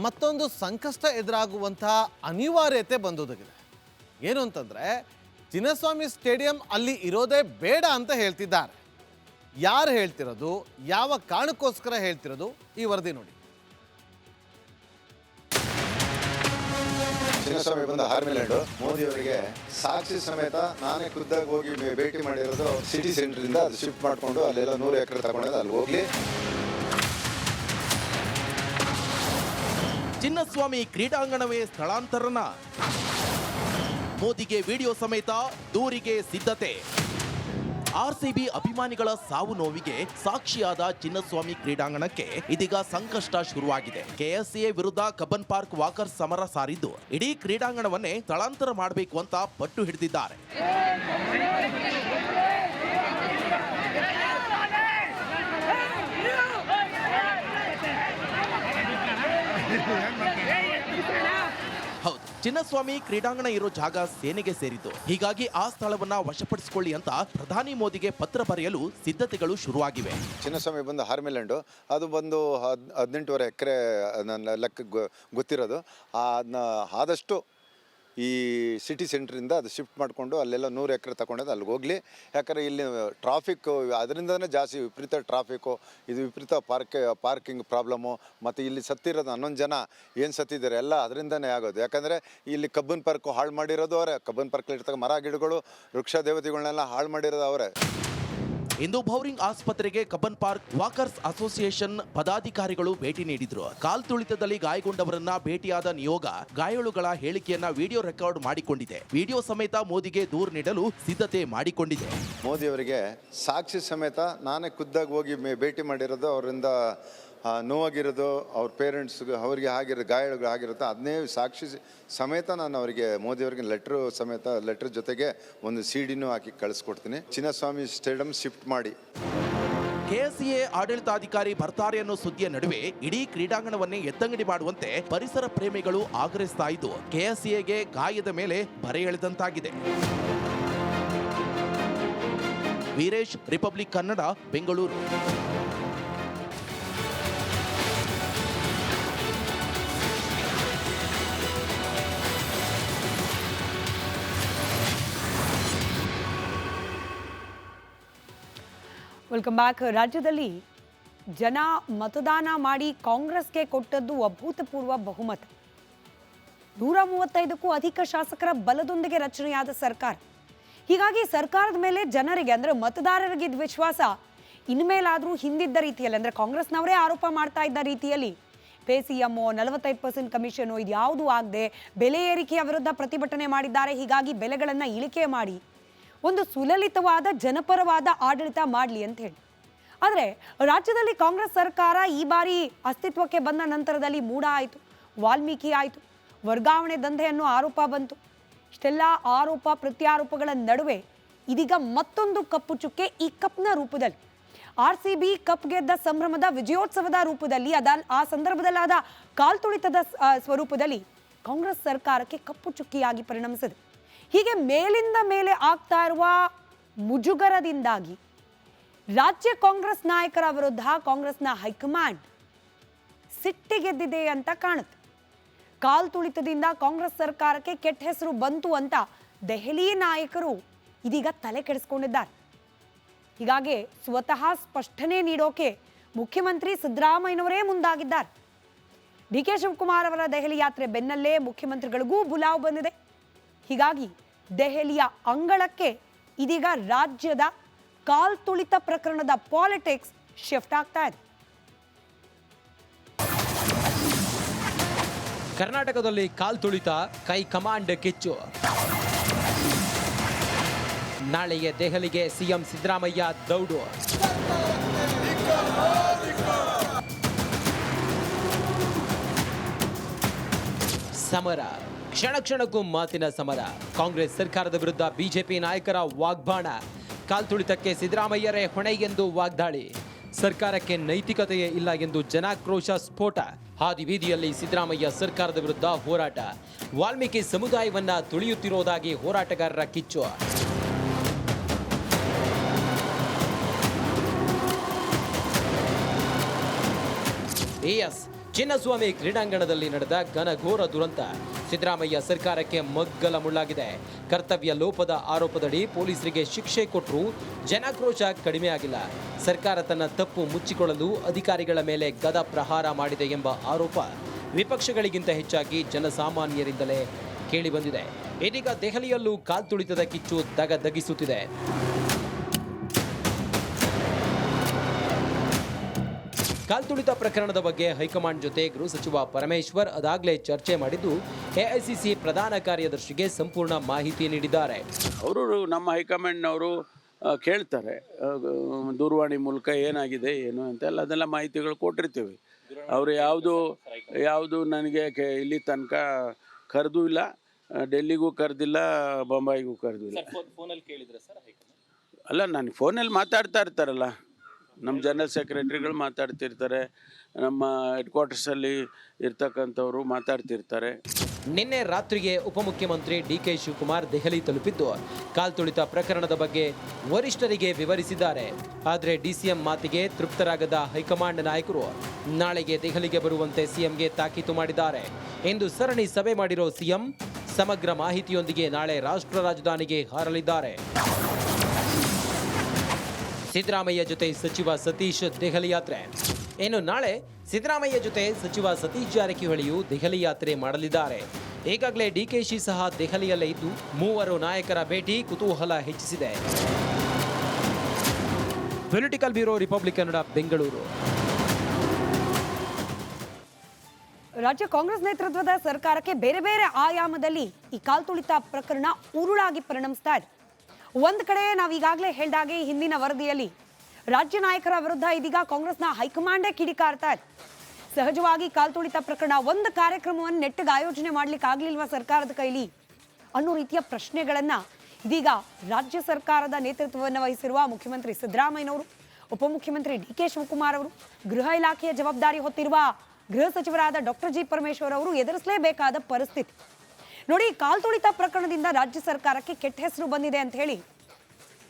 ಮತ್ತೊಂದು ಸಂಕಷ್ಟ ಎದುರಾಗುವಂತಹ ಅನಿವಾರ್ಯತೆ ಬಂದೊದಗಿದೆ. ಏನು ಅಂತಂದರೆ, ಚಿನ್ನಸ್ವಾಮಿ ಸ್ಟೇಡಿಯಂ ಅಲ್ಲಿ ಇರೋದೇ ಬೇಡ ಅಂತ ಹೇಳ್ತಿದ್ದಾರೆ. ಯಾರು ಹೇಳ್ತಿರೋದು, ಯಾವ ಕಾರಣಕ್ಕೋಸ್ಕರ ಹೇಳ್ತಿರೋದು, ಈ ವರದಿ ನೋಡಿ. ಚಿನ್ನಸ್ವಾಮಿ ಬಂದ ಹಾರ್ಮಿಲ್ಯಾಂಡ್ ಮೋದಿ ಅವರಿಗೆ ಸಾಕ್ಷಿ ಸಮೇತ ನಾನೇ ಖುದ್ದಾಗಿ ಹೋಗಿ ಭೇಟಿ ಮಾಡಿರೋದು. ಸಿಟಿ ಸೆಂಟರ್ ಇಂದ ಅದು ಶಿಫ್ಟ್ ಮಾಡಿಕೊಂಡು ಅಲ್ಲೆಲ್ಲ 100 ಎಕರೆ ತಗೊಂಡು ಅಲ್ಲಿ ಹೋಗ್ಲಿ. ಚಿನ್ನಸ್ವಾಮಿ ಕ್ರೀಡಾಂಗಣವೇ ಸ್ಥಳಾಂತರನ, ಮೋದಿಗೆ ವಿಡಿಯೋ ಸಮೇತ ದೂರಿಗೆ ಸಿದ್ಧತೆ. ಆರ್ಸಿಬಿ ಅಭಿಮಾನಿಗಳ ಸಾವು ನೋವಿಗೆ ಸಾಕ್ಷಿಯಾದ ಚಿನ್ನಸ್ವಾಮಿ ಕ್ರೀಡಾಂಗಣಕ್ಕೆ ಇದೀಗ ಸಂಕಷ್ಟ ಶುರುವಾಗಿದೆ. ಕೆಎಸ್ಸಿಎ ವಿರುದ್ಧ ಕಬ್ಬನ್ ಪಾರ್ಕ್ ವಾಕರ್ಸ್ ಸಮರ ಸಾರಿದ್ದು, ಇಡೀ ಕ್ರೀಡಾಂಗಣವನ್ನೇ ಸ್ಥಳಾಂತರ ಮಾಡಬೇಕು ಅಂತ ಪಟ್ಟು ಹಿಡಿದಿದ್ದಾರೆ. ಹೌದು, ಚಿನ್ನಸ್ವಾಮಿ ಕ್ರೀಡಾಂಗಣ ಇರೋ ಜಾಗ ಸೇನೆಗೆ ಸೇರಿದ್ದು. ಹೀಗಾಗಿ ಆ ಸ್ಥಳವನ್ನ ವಶಪಡಿಸಿಕೊಳ್ಳಿ ಅಂತ ಪ್ರಧಾನಿ ಮೋದಿಗೆ ಪತ್ರ ಬರೆಯಲು ಸಿದ್ಧತೆಗಳು ಶುರುವಾಗಿವೆ. ಚಿನ್ನಸ್ವಾಮಿ ಬಂದ ಹಾರ್ಮಿಲ್ಯಾಂಡು ಅದು ಬಂದು 18.5 ಎಕರೆ ನನ್ನ ಲೆಕ್ಕ ಗೊತ್ತಿರೋದು. ಅದನ್ನ ಆದಷ್ಟು ಈ ಸಿಟಿ ಸೆಂಟ್ರಿಂದ ಅದು ಶಿಫ್ಟ್ ಮಾಡಿಕೊಂಡು ಅಲ್ಲೆಲ್ಲ 100 ಎಕರೆ ತಗೊಂಡದ್ದು ಅಲ್ಲಿಗೆ ಹೋಗಲಿ. ಯಾಕಂದರೆ ಇಲ್ಲಿ ಟ್ರಾಫಿಕ್ಕು ಅದರಿಂದನೇ ಜಾಸ್ತಿ ವಿಪರೀತ ಟ್ರಾಫಿಕ್ಕು, ಇದು ವಿಪರೀತ ಪಾರ್ಕಿಂಗ್ ಪ್ರಾಬ್ಲಮ್ಮು. ಮತ್ತು ಇಲ್ಲಿ ಸತ್ತಿರೋದು 11 ಜನ ಏನು ಸತ್ತಿದ್ದಾರೆ ಎಲ್ಲ ಅದರಿಂದನೇ ಆಗೋದು. ಯಾಕಂದರೆ ಇಲ್ಲಿ ಕಬ್ಬನ್ ಪಾರ್ಕು ಹಾಳು ಮಾಡಿರೋದು ಅವರೇ. ಕಬ್ಬನ್ ಪಾರ್ಕಲ್ಲಿ ಇರ್ತಕ್ಕ ಮರ ಗಿಡಗಳು, ವೃಕ್ಷ ದೇವತೆಗಳನ್ನೆಲ್ಲ ಹಾಳು ಮಾಡಿರೋದು ಅವರೇ. ಇಂದು ಬೌರಿಂಗ್ ಆಸ್ಪತ್ರೆಗೆ ಕಬ್ಬನ್ ಪಾರ್ಕ್ ವಾಕರ್ಸ್ ಅಸೋಸಿಯೇಷನ್ ಪದಾಧಿಕಾರಿಗಳು ಭೇಟಿ ನೀಡಿದ್ರು. ಕಾಲ್ತುಳಿತದಲ್ಲಿ ಗಾಯಗೊಂಡವರನ್ನ ಭೇಟಿಯಾದ ನಿಯೋಗ ಗಾಯಾಳುಗಳ ಹೇಳಿಕೆಯನ್ನ ವಿಡಿಯೋ ರೆಕಾರ್ಡ್ ಮಾಡಿಕೊಂಡಿದೆ. ವಿಡಿಯೋ ಸಮೇತ ಮೋದಿಗೆ ದೂರು ನೀಡಲು ಸಿದ್ಧತೆ ಮಾಡಿಕೊಂಡಿದೆ. ಮೋದಿ ಅವರಿಗೆ ಸಾಕ್ಷಿ ಸಮೇತ ನಾನೇ ಖುದ್ದಾಗಿ ಹೋಗಿ ಭೇಟಿ ಮಾಡಿರೋದು, ಅವರಿಂದ ನೋವಾಗಿರೋದು, ಅವ್ರ ಪೇರೆಂಟ್ಸ್ಗೆ ಅವರಿಗೆ ಆಗಿರೋ ಗಾಯಗಳು ಆಗಿರುತ್ತೆ, ಅದನ್ನೇ ಸಾಕ್ಷಿ ಸಮೇತ ನಾನು ಅವರಿಗೆ ಮೋದಿ ಅವರಿಗೆ ಲೆಟ್ರ್ ಜೊತೆಗೆ ಒಂದು ಸಿಡಿನೂ ಹಾಕಿ ಕಳಿಸ್ಕೊಡ್ತೀನಿ. ಚಿನ್ನಸ್ವಾಮಿ ಸ್ಟೇಡಿಯಂ ಶಿಫ್ಟ್ ಮಾಡಿ. ಕೆಎಸ್ಸಿಎ ಆಡಳಿತಾಧಿಕಾರಿ ಬರ್ತಾರೆ ಅನ್ನೋ ಸುದ್ದಿಯ ನಡುವೆ ಇಡೀ ಕ್ರೀಡಾಂಗಣವನ್ನೇ ಎತ್ತಂಗಡಿ ಮಾಡುವಂತೆ ಪರಿಸರ ಪ್ರೇಮಿಗಳು ಆಗ್ರಹಿಸ್ತಾ ಇದ್ದು ಕೆಎಸ್ಸಿಎಗೆ ಗಾಯದ ಮೇಲೆ ಬರೆ ಎಳೆದಂತಾಗಿದೆ. Veeresh, Republic Kannada, Bengaluru. Welcome back. ರಾಜ್ಯದಲ್ಲಿ ಜನ ಮತದಾನ ಮಾಡಿ ಕಾಂಗ್ರೆಸ್ಗೆ ಕೊಟ್ಟದ್ದು ಅಭೂತಪೂರ್ವ ಬಹುಮತ. 135ಕ್ಕೂ ಅಧಿಕ ಶಾಸಕರ ಬಲದೊಂದಿಗೆ ರಚನೆಯಾದ ಸರ್ಕಾರ. ಹೀಗಾಗಿ ಸರ್ಕಾರದ ಮೇಲೆ ಜನರಿಗೆ ಅಂದರೆ ಮತದಾರರಿಗೆ ವಿಶ್ವಾಸ ಇನ್ಮೇಲಾದರೂ ಹಿಂದಿದ್ದ ರೀತಿಯಲ್ಲಿ, ಅಂದರೆ ಕಾಂಗ್ರೆಸ್ನವರೇ ಆರೋಪ ಮಾಡ್ತಾ ಇದ್ದ ರೀತಿಯಲ್ಲಿ ಪೇಸಿಎಮ್ಮು 45% ಕಮಿಷನು ಇದ್ಯಾವುದೂ ಆಗದೆ ಬೆಲೆ ಏರಿಕೆಯ ವಿರುದ್ಧ ಪ್ರತಿಭಟನೆ ಮಾಡಿದ್ದಾರೆ. ಹೀಗಾಗಿ ಬೆಲೆಗಳನ್ನು ಇಳಿಕೆ ಮಾಡಿ ಒಂದು ಸುಲಲಿತವಾದ ಜನಪರವಾದ ಆಡಳಿತ ಮಾಡಲಿ ಅಂತ ಹೇಳಿ. ಆದರೆ ರಾಜ್ಯದಲ್ಲಿ ಕಾಂಗ್ರೆಸ್ ಸರ್ಕಾರ ಈ ಬಾರಿ ಅಸ್ತಿತ್ವಕ್ಕೆ ಬಂದ ನಂತರದಲ್ಲಿ ಮೂಢ ಆಯಿತು, ವಾಲ್ಮೀಕಿ ಆಯಿತು, ವರ್ಗಾವಣೆ ದಂಧೆ ಅನ್ನೋ ಆರೋಪ ಬಂತು. ಇಷ್ಟೆಲ್ಲ ಆರೋಪ ಪ್ರತ್ಯಾರೋಪಗಳ ನಡುವೆ ಇದೀಗ ಮತ್ತೊಂದು ಕಪ್ಪು ಚುಕ್ಕೆ ಈ ಕಪ್ನ ರೂಪದಲ್ಲಿ, RCB ಕಪ್ ಗೆದ್ದ ಸಂಭ್ರಮದ ವಿಜಯೋತ್ಸವದ ರೂಪದಲ್ಲಿ, ಆ ಸಂದರ್ಭದಲ್ಲಾದ ಕಾಲ್ತುಳಿತದ ಸ್ವರೂಪದಲ್ಲಿ ಕಾಂಗ್ರೆಸ್ ಸರ್ಕಾರಕ್ಕೆ ಕಪ್ಪು ಚುಕ್ಕಿಯಾಗಿ ಪರಿಣಮಿಸಿದೆ. ಹೀಗೆ ಮೇಲಿಂದ ಮೇಲೆ ಆಗ್ತಾ ಇರುವ ಮುಜುಗರದಿಂದಾಗಿ ರಾಜ್ಯ ಕಾಂಗ್ರೆಸ್ ನಾಯಕರ ವಿರುದ್ಧ ಕಾಂಗ್ರೆಸ್ನ ಹೈಕಮಾಂಡ್ ಸಿಟ್ಟಿಗೆದ್ದಿದೆ ಅಂತ ಕಾಣುತ್ತೆ. ಕಾಲ್ತುಳಿತದಿಂದ ಕಾಂಗ್ರೆಸ್ ಸರ್ಕಾರಕ್ಕೆ ಕೆಟ್ಟ ಹೆಸರು ಬಂತು ಅಂತ ದೆಹಲಿ ನಾಯಕರು ಇದೀಗ ತಲೆ ಕೆಡಿಸ್ಕೊಂಡಿದ್ದಾರೆ. ಹೀಗಾಗಿ ಸ್ವತಃ ಸ್ಪಷ್ಟನೆ ನೀಡೋಕೆ ಮುಖ್ಯಮಂತ್ರಿ ಸಿದ್ದರಾಮಯ್ಯನವರೇ ಮುಂದಾಗಿದ್ದಾರೆ. DK ಶಿವಕುಮಾರ್ ಅವರ ದೆಹಲಿ ಯಾತ್ರೆ ಬೆನ್ನಲ್ಲೇ ಮುಖ್ಯಮಂತ್ರಿಗಳಿಗೂ ಬುಲಾವ್ ಬಂದಿದೆ. ಹೀಗಾಗಿ ದೆಹಲಿಯ ಅಂಗಳಕ್ಕೆ ಇದೀಗ ರಾಜ್ಯದ ಕಾಲ್ತುಳಿತ ಪ್ರಕರಣದ ಪಾಲಿಟಿಕ್ಸ್ ಶಿಫ್ಟ್ ಆಗ್ತಾ ಇದೆ. ಕರ್ನಾಟಕದಲ್ಲಿ ಕಾಲ್ತುಳಿತ, ಕೈ ಕಮಾಂಡ್ ಕಿಚ್ಚು. ನಾಳೆಗೆ ದೆಹಲಿಗೆ ಸಿಎಂ ಸಿದ್ದರಾಮಯ್ಯ ದೌಡು. ಸಮರ, ಕ್ಷಣ ಕ್ಷಣಕ್ಕೂ ಮಾತಿನ ಸಮರ. ಕಾಂಗ್ರೆಸ್ ಸರ್ಕಾರದ ವಿರುದ್ಧ ಬಿಜೆಪಿ ನಾಯಕರ ವಾಗ್ಬಾಣ. ಕಾಲ್ತುಳಿತಕ್ಕೆ ಸಿದ್ದರಾಮಯ್ಯರೇ ಹೊಣೆ ಎಂದು ವಾಗ್ದಾಳಿ. ಸರ್ಕಾರಕ್ಕೆ ನೈತಿಕತೆಯೇ ಇಲ್ಲ ಎಂದು ಜನಾಕ್ರೋಶ ಸ್ಫೋಟ. ಹಾದಿ ಬೀದಿಯಲ್ಲಿ ಸಿದ್ದರಾಮಯ್ಯ ಸರ್ಕಾರದ ವಿರುದ್ಧ ಹೋರಾಟ. ವಾಲ್ಮೀಕಿ ಸಮುದಾಯವನ್ನ ತುಳಿಯುತ್ತಿರುವುದಾಗಿ ಹೋರಾಟಗಾರರ ಕಿಚ್ಚು. ಎಸ್, ಚಿನ್ನಸ್ವಾಮಿ ಕ್ರೀಡಾಂಗಣದಲ್ಲಿ ನಡೆದ ಘನಘೋರ ದುರಂತ ಸಿದ್ದರಾಮಯ್ಯ ಸರ್ಕಾರಕ್ಕೆ ಮಗ್ಗಲ ಮುಳ್ಳಾಗಿದೆ. ಕರ್ತವ್ಯ ಲೋಪದ ಆರೋಪದಡಿ ಪೊಲೀಸರಿಗೆ ಶಿಕ್ಷೆ ಕೊಟ್ಟರೂ ಜನಾಕ್ರೋಶ ಕಡಿಮೆ ಆಗಿಲ್ಲ. ಸರ್ಕಾರ ತನ್ನ ತಪ್ಪು ಮುಚ್ಚಿಕೊಳ್ಳಲು ಅಧಿಕಾರಿಗಳ ಮೇಲೆ ಗದ ಪ್ರಹಾರ ಮಾಡಿದೆ ಎಂಬ ಆರೋಪ ವಿಪಕ್ಷಗಳಿಗಿಂತ ಹೆಚ್ಚಾಗಿ ಜನಸಾಮಾನ್ಯರಿಂದಲೇ ಕೇಳಿಬಂದಿದೆ. ಇದೀಗ ದೆಹಲಿಯಲ್ಲೂ ಕಾಲ್ತುಳಿತದ ಕಿಚ್ಚು ದಗದಗಿಸುತ್ತಿದೆ. ಕಾಲ್ತುಳಿತ ಪ್ರಕರಣದ ಬಗ್ಗೆ ಹೈಕಮಾಂಡ್ ಜೊತೆ ಗೃಹ ಸಚಿವ ಪರಮೇಶ್ವರ್ ಅದಾಗಲೇ ಚರ್ಚೆ ಮಾಡಿದ್ದು ಎಐಸಿಸಿ ಪ್ರಧಾನ ಕಾರ್ಯದರ್ಶಿಗೆ ಸಂಪೂರ್ಣ ಮಾಹಿತಿ ನೀಡಿದ್ದಾರೆ. ಅವರು ನಮ್ಮ ಹೈಕಮಾಂಡ್ನವರು ಕೇಳ್ತಾರೆ ದೂರವಾಣಿ ಮೂಲಕ ಏನಾಗಿದೆ ಏನು ಅಂತೆಲ್ಲ ಅದೆಲ್ಲ ಮಾಹಿತಿಗಳು ಕೊಟ್ಟಿರ್ತೀವಿ. ಅವರು ಯಾವುದು ನನಗೆ ಇಲ್ಲಿ ತನಕ ಕರೆದೂ ಇಲ್ಲ, ಡೆಲ್ಲಿಗೂ ಕರೆದಿಲ್ಲ, ಬೊಂಬಾಯಿಗೂ ಕರೆದಿಲ್ಲ. ಅಲ್ಲ, ನಾನು ಫೋನಲ್ಲಿ ಮಾತಾಡ್ತಾ ಇರ್ತಾರಲ್ಲ, ನಮ್ಮ ಜನರಲ್ ಸೆಕ್ರೆಟರಿಗಳು ಮಾತಾಡ್ತಿರ್ತಾರೆ, ನಮ್ಮ ಹೆಡ್ ಕ್ವಾರ್ಟರ್ಸಲ್ಲಿ ಇರ್ತಕ್ಕಂಥವ್ರು ಮಾತಾಡ್ತಿರ್ತಾರೆ. ನಿನ್ನೆ ರಾತ್ರಿಗೆ ಉಪಮುಖ್ಯಮಂತ್ರಿ DK ಶಿವಕುಮಾರ್ ದೆಹಲಿ ತಲುಪಿದ್ದು ಕಾಲ್ತುಳಿತ ಪ್ರಕರಣದ ಬಗ್ಗೆ ವರಿಷ್ಠರಿಗೆ ವಿವರಿಸಿದ್ದಾರೆ. ಆದರೆ DCM ಮಾತಿಗೆ ತೃಪ್ತರಾಗದ ಹೈಕಮಾಂಡ್ ನಾಯಕರು ನಾಳೆಗೆ ದೆಹಲಿಗೆ ಬರುವಂತೆ ಸಿಎಂಗೆ ತಾಕೀತು ಮಾಡಿದ್ದಾರೆ. ಇಂದು ಸರಣಿ ಸಭೆ ಮಾಡಿರೋ ಸಿಎಂ ಸಮಗ್ರ ಮಾಹಿತಿಯೊಂದಿಗೆ ನಾಳೆ ರಾಷ್ಟ್ರ ರಾಜಧಾನಿಗೆ ಹಾರಲಿದ್ದಾರೆ. ಸಿದ್ದರಾಮಯ್ಯ ಜೊತೆ ಸಚಿವ ಸತೀಶ್ ದೆಹಲಿ ಯಾತ್ರೆ. ಇನ್ನು ನಾಳೆ ಸಿದ್ದರಾಮಯ್ಯ ಜೊತೆ ಸಚಿವ ಸತೀಶ್ ಜಾರಕಿಹೊಳಿಯು ದೆಹಲಿ ಯಾತ್ರೆ ಮಾಡಲಿದ್ದಾರೆ. ಈಗಾಗಲೇ DKಶಿ ಸಹ ದೆಹಲಿಯಲ್ಲೇ ಇದ್ದು ಮೂವರು ನಾಯಕರ ಭೇಟಿ ಕುತೂಹಲ ಹೆಚ್ಚಿಸಿದೆ. Political bureau, republic Kannada, Bengaluru. ರಾಜ್ಯ ಕಾಂಗ್ರೆಸ್ ನೇತೃತ್ವದ ಸರ್ಕಾರಕ್ಕೆ ಬೇರೆ ಬೇರೆ ಆಯಾಮದಲ್ಲಿ ಈ ಕಾಲ್ತುಳಿತ ಪ್ರಕರಣ ಉರುಳಾಗಿ ಪರಿಣಮಿಸ್ತಾ ಇದೆ. ಒಂದು ಕಡೆ ನಾವು ಈಗಾಗಲೇ ಹೇಳಿದಾಗೆ ಹಿಂದಿನ ವರದಿಯಲ್ಲಿ ರಾಜ್ಯ ನಾಯಕರ ವಿರುದ್ಧ ಇದೀಗ ಕಾಂಗ್ರೆಸ್ನ ಹೈಕಮಾಂಡೇ ಕಿಡಿಕಾರ್ತಾ ಇದೆ. ಸಹಜವಾಗಿ ಕಾಲ್ತುಳಿತ ಪ್ರಕರಣ ಒಂದು ಕಾರ್ಯಕ್ರಮವನ್ನು ನೆಟ್ಟಿಗೆ ಆಯೋಜನೆ ಮಾಡ್ಲಿಕ್ಕೆ ಆಗ್ಲಿಲ್ವಾ ಸರ್ಕಾರದ ಕೈಲಿ ಅನ್ನೋ ರೀತಿಯ ಪ್ರಶ್ನೆಗಳನ್ನ ಇದೀಗ ರಾಜ್ಯ ಸರ್ಕಾರದ ನೇತೃತ್ವವನ್ನು ವಹಿಸಿರುವ ಮುಖ್ಯಮಂತ್ರಿ ಸಿದ್ದರಾಮಯ್ಯನವರು, ಉಪಮುಖ್ಯಮಂತ್ರಿ ಡಿ.ಕೆ. ಶಿವಕುಮಾರ್ ಅವರು, ಗೃಹ ಇಲಾಖೆಯ ಜವಾಬ್ದಾರಿ ಹೊತ್ತಿರುವ ಗೃಹ ಸಚಿವರಾದ ಡಾಕ್ಟರ್ ಜಿ ಪರಮೇಶ್ವರ್ ಅವರು ಎದುರಿಸಲೇಬೇಕಾದ ಪರಿಸ್ಥಿತಿ. ನೋಡಿ, ಕಾಲ್ತುಳಿತ ಪ್ರಕರಣದಿಂದ ರಾಜ್ಯ ಸರ್ಕಾರಕ್ಕೆ ಕೆಟ್ಟ ಹೆಸರು ಬಂದಿದೆ ಅಂತ ಹೇಳಿ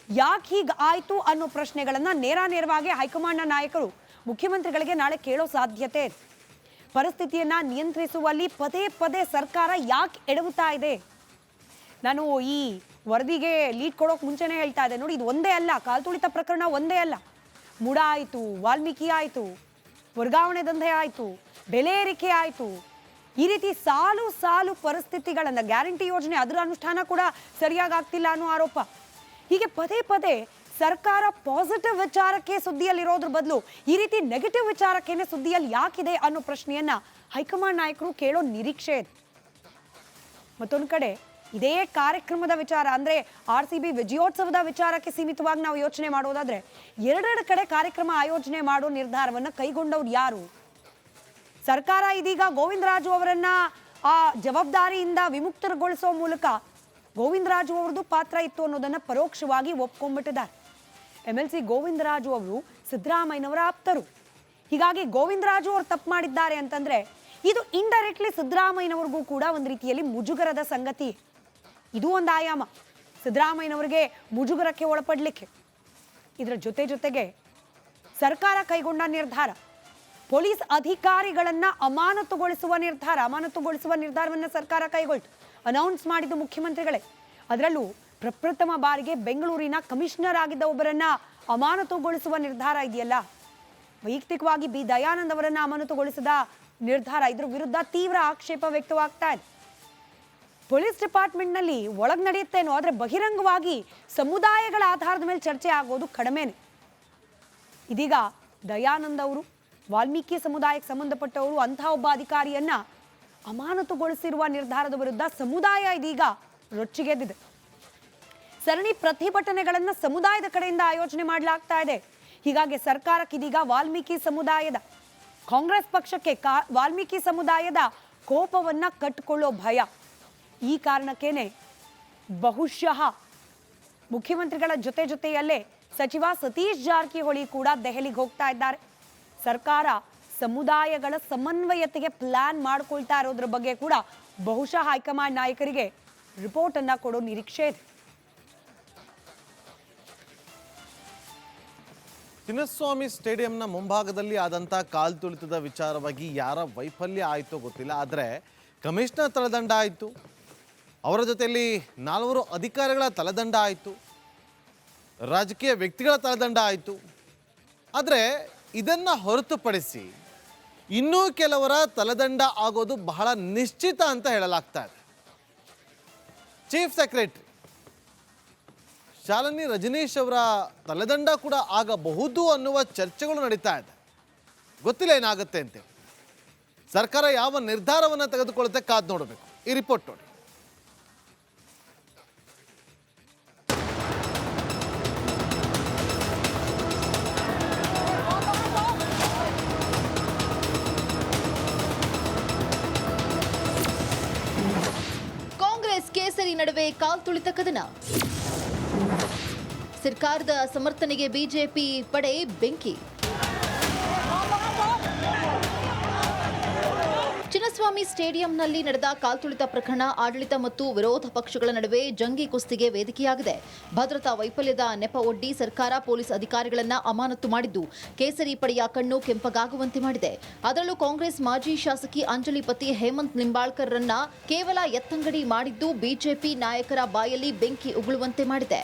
ಯಾಕೆ ಹೀಗೆ ಆಯ್ತು ಅನ್ನೋ ಪ್ರಶ್ನೆಗಳನ್ನ ನೇರವಾಗಿ ಹೈಕಮಾಂಡ್ನ ನಾಯಕರು ಮುಖ್ಯಮಂತ್ರಿಗಳಿಗೆ ನಾಳೆ ಕೇಳೋ ಸಾಧ್ಯತೆ ಇದೆ. ಪರಿಸ್ಥಿತಿಯನ್ನ ನಿಯಂತ್ರಿಸುವಲ್ಲಿ ಪದೇ ಪದೇ ಸರ್ಕಾರ ಯಾಕೆ ಎಡವುತ್ತಾ ಇದೆ? ನಾನು ಈ ವರದಿಗೆ ಲೀಡ್ ಕೊಡೋಕೆ ಮುಂಚೆನೇ ಹೇಳ್ತಾ ಇದ್ದೆ, ನೋಡಿ, ಇದು ಒಂದೇ ಅಲ್ಲ, ಕಾಲ್ತುಳಿತ ಪ್ರಕರಣ ಒಂದೇ ಅಲ್ಲ. ಮುಡ ಆಯಿತು, ವಾಲ್ಮೀಕಿ ಆಯಿತು, ವರ್ಗಾವಣೆ ದಂಧೆ ಆಯಿತು, ಬೆಲೆ ಏರಿಕೆ ಆಯಿತು, ಈ ರೀತಿ ಸಾಲು ಸಾಲು ಪರಿಸ್ಥಿತಿಗಳನ್ನು, ಗ್ಯಾರಂಟಿ ಯೋಜನೆ ಅದರ ಅನುಷ್ಠಾನ ಕೂಡ ಸರಿಯಾಗಿ ಆಗ್ತಿಲ್ಲ ಅನ್ನೋ ಆರೋಪ. ಹೀಗೆ ಪದೇ ಪದೇ ಸರ್ಕಾರ ಪಾಸಿಟಿವ್ ವಿಚಾರಕ್ಕೆ ಸುದ್ದಿಯಲ್ಲಿರೋದ್ರ ಬದಲು ಈ ರೀತಿ ನೆಗೆಟಿವ್ ವಿಚಾರಕ್ಕೇನೆ ಸುದ್ದಿಯಲ್ಲಿ ಯಾಕಿದೆ ಅನ್ನೋ ಪ್ರಶ್ನೆಯನ್ನ ಹೈಕಮಾಂಡ್ ನಾಯಕರು ಕೇಳೋ ನಿರೀಕ್ಷೆ ಇದೆ. ಮತ್ತೊಂದು ಕಡೆ ಇದೇ ಕಾರ್ಯಕ್ರಮದ ವಿಚಾರ ಅಂದ್ರೆ RCB ವಿಜಯೋತ್ಸವದ ವಿಚಾರಕ್ಕೆ ಸೀಮಿತವಾಗಿ ನಾವು ಯೋಚನೆ ಮಾಡೋದಾದ್ರೆ ಎರಡೆರಡು ಕಡೆ ಕಾರ್ಯಕ್ರಮ ಆಯೋಜನೆ ಮಾಡೋ ನಿರ್ಧಾರವನ್ನ ಕೈಗೊಂಡವ್ರು ಯಾರು? ಸರ್ಕಾರ ಇದೀಗ ಗೋವಿಂದರಾಜು ಅವರನ್ನ ಆ ಜವಾಬ್ದಾರಿಯಿಂದ ವಿಮುಕ್ತಗೊಳಿಸೋ ಮೂಲಕ ಗೋವಿಂದರಾಜು ಅವರದ್ದು ಪಾತ್ರ ಇತ್ತು ಅನ್ನೋದನ್ನ ಪರೋಕ್ಷವಾಗಿ ಒಪ್ಕೊಂಡ್ಬಿಟ್ಟಿದ್ದಾರೆ. MLC ಗೋವಿಂದರಾಜು ಅವರು ಸಿದ್ದರಾಮಯ್ಯನವರ ಆಪ್ತರು. ಹೀಗಾಗಿ ಗೋವಿಂದರಾಜು ಅವರು ತಪ್ಪು ಮಾಡಿದ್ದಾರೆ ಅಂತಂದ್ರೆ ಇದು ಇಂಡೈರೆಕ್ಟ್ಲಿ ಸಿದ್ದರಾಮಯ್ಯನವರಿಗೂ ಕೂಡ ಒಂದು ರೀತಿಯಲ್ಲಿ ಮುಜುಗರದ ಸಂಗತಿ. ಇದು ಒಂದು ಆಯಾಮ ಸಿದ್ದರಾಮಯ್ಯನವರಿಗೆ ಮುಜುಗರಕ್ಕೆ ಒಳಪಡಲಿಕ್ಕೆ. ಇದರ ಜೊತೆಗೆ ಸರ್ಕಾರ ಕೈಗೊಂಡ ನಿರ್ಧಾರ, ಪೊಲೀಸ್ ಅಧಿಕಾರಿಗಳನ್ನ ಅಮಾನತುಗೊಳಿಸುವ ನಿರ್ಧಾರವನ್ನು ಸರ್ಕಾರ ಕೈಗೊಳ್ತು. ಅನೌನ್ಸ್ ಮಾಡಿದ್ದು ಮುಖ್ಯಮಂತ್ರಿಗಳೇ. ಅದರಲ್ಲೂ ಪ್ರಪ್ರಥಮ ಬಾರಿಗೆ ಬೆಂಗಳೂರಿನ ಕಮಿಷನರ್ ಆಗಿದ್ದ ಒಬ್ಬರನ್ನ ಅಮಾನತುಗೊಳಿಸುವ ನಿರ್ಧಾರ ಇದೆಯಲ್ಲ, ವೈಯಕ್ತಿಕವಾಗಿ ಬಿ ದಯಾನಂದ್ ಅವರನ್ನ ಅಮಾನತುಗೊಳಿಸಿದ ನಿರ್ಧಾರ, ಇದ್ರ ವಿರುದ್ಧ ತೀವ್ರ ಆಕ್ಷೇಪ ವ್ಯಕ್ತವಾಗ್ತಾ ಇದೆ. ಪೊಲೀಸ್ ಡಿಪಾರ್ಟ್ಮೆಂಟ್ನಲ್ಲಿ ಒಳಗ್ ನಡೆಯುತ್ತೇನೋ, ಆದರೆ ಬಹಿರಂಗವಾಗಿ ಸಮುದಾಯಗಳ ಆಧಾರದ ಮೇಲೆ ಚರ್ಚೆ ಆಗೋದು ಕಡಿಮೆನೆ. ಇದೀಗ ದಯಾನಂದ್ ಅವರು ವಾಲ್ಮೀಕಿ ಸಮುದಾಯಕ್ಕೆ ಸಂಬಂಧಪಟ್ಟವರು ಅಂತಹ ಒಬ್ಬ ಅಧಿಕಾರಿಯನ್ನ ಅಮಾನತುಗೊಳಿಸಿರುವ ನಿರ್ಧಾರದ ವಿರುದ್ಧ ಸಮುದಾಯ ಇದೀಗ ರೊಚ್ಚಿಗೆದ್ದಿದೆ. ಸರಣಿ ಪ್ರತಿಭಟನೆಗಳನ್ನ ಸಮುದಾಯದ ಕಡೆಯಿಂದ ಆಯೋಜನೆ ಮಾಡಲಾಗ್ತಾ ಇದೆ. ಹೀಗಾಗಿ ಸರ್ಕಾರಕ್ಕೆ ಇದೀಗ ವಾಲ್ಮೀಕಿ ಸಮುದಾಯದ, ಕಾಂಗ್ರೆಸ್ ಪಕ್ಷಕ್ಕೆ ವಾಲ್ಮೀಕಿ ಸಮುದಾಯದ ಕೋಪವನ್ನ ಕಟ್ಟಿಕೊಳ್ಳೋ ಭಯ. ಈ ಕಾರಣಕ್ಕೇನೆ ಬಹುಶಃ ಮುಖ್ಯಮಂತ್ರಿಗಳ ಜೊತೆಯಲ್ಲೇ ಸಚಿವ ಸತೀಶ್ ಜಾರಕಿಹೊಳಿ ಕೂಡ ದೆಹಲಿಗೆ ಹೋಗ್ತಾ ಇದ್ದಾರೆ. ಸರ್ಕಾರ ಸಮುದಾಯಗಳ ಸಮನ್ವಯತೆಗೆ ಪ್ಲಾನ್ ಮಾಡ್ಕೊಳ್ತಾ ಇರೋದ್ರ ಬಗ್ಗೆ ಕೂಡ ಬಹುಶಃ ಹೈಕಮಾಂಡ್ ನಾಯಕರಿಗೆ ರಿಪೋರ್ಟ್ ಅನ್ನ ಕೊಡೋ ನಿರೀಕ್ಷೆ ಇದೆ. ಚಿನ್ನಸ್ವಾಮಿ ಸ್ಟೇಡಿಯಂನ ಮುಂಭಾಗದಲ್ಲಿ ಆದಂಥ ಕಾಲ್ತುಳಿತದ ವಿಚಾರವಾಗಿ ಯಾರ ವೈಫಲ್ಯ ಆಯಿತೋ ಗೊತ್ತಿಲ್ಲ, ಆದರೆ ಕಮಿಷನರ್ ತಲೆದಂಡ ಆಯಿತು, ಅವರ ಜೊತೆಯಲ್ಲಿ 4 ಅಧಿಕಾರಿಗಳ ತಲೆದಂಡ ಆಯಿತು, ರಾಜಕೀಯ ವ್ಯಕ್ತಿಗಳ ತಲೆದಂಡ ಆಯಿತು. ಆದರೆ ಇದನ್ನು ಹೊರತುಪಡಿಸಿ ಇನ್ನೂ ಕೆಲವರ ತಲೆದಂಡ ಆಗೋದು ಬಹಳ ನಿಶ್ಚಿತ ಅಂತ ಹೇಳಲಾಗ್ತಾ ಇದೆ. ಚೀಫ್ ಸೆಕ್ರೆಟರಿ ಶಾಲಿನಿ ರಜನೀಶ್ ಅವರ ತಲೆದಂಡ ಕೂಡ ಆಗಬಹುದು ಅನ್ನುವ ಚರ್ಚೆಗಳು ನಡೀತಾ ಇದೆ. ಗೊತ್ತಿಲ್ಲ ಏನಾಗುತ್ತೆ ಅಂತೇಳಿ. ಸರ್ಕಾರ ಯಾವ ನಿರ್ಧಾರವನ್ನು ತೆಗೆದುಕೊಳ್ಳುತ್ತೆ ಕಾದು ನೋಡಬೇಕು. ಈ ರಿಪೋರ್ಟ್ ನೋಡಿ. ಕಾಂಗ್ರೆಸ್ ಕೇಸರಿ ನಡುವೆ ಕಾಲ್ತುಳಿತ ಕದನ. ಸರ್ಕಾರದ ಸಮರ್ಥನೆಗೆ ಬಿಜೆಪಿ ಪಡೆ ಬೆಂಕಿ. ಚಿನ್ನಸ್ವಾಮಿ ಸ್ಟೇಡಿಯಂನಲ್ಲಿ ನಡೆದ ಕಾಲ್ತುಳಿತ ಪ್ರಕರಣ ಆಡಳಿತ ಮತ್ತು ವಿರೋಧ ಪಕ್ಷಗಳ ನಡುವೆ ಜಂಗಿ ಕುಸ್ತಿಗೆ ವೇದಿಕೆಯಾಗಿದೆ. ಭದ್ರತಾ ವೈಫಲ್ಯದ ನೆಪ ಒಡ್ಡಿ ಸರ್ಕಾರ ಪೊಲೀಸ್ ಅಧಿಕಾರಿಗಳನ್ನ ಅಮಾನತು ಮಾಡಿದ್ದು ಕೇಸರಿ ಪಡೆಯ ಕಣ್ಣು ಕೆಂಪಗಾಗುವಂತೆ ಮಾಡಿದೆ. ಅದರಲ್ಲೂ ಕಾಂಗ್ರೆಸ್ ಮಾಜಿ ಶಾಸಕಿ ಅಂಜಲಿ ಪತಿ ಹೇಮಂತ್ ನಿಂಬಾಳ್ಕರ್ರನ್ನ ಕೇವಲ ಎತ್ತಂಗಡಿ ಮಾಡಿದ್ದು ಬಿಜೆಪಿ ನಾಯಕರ ಬಾಯಲ್ಲಿ ಬೆಂಕಿ ಉಗುಳುವಂತೆ ಮಾಡಿದೆ.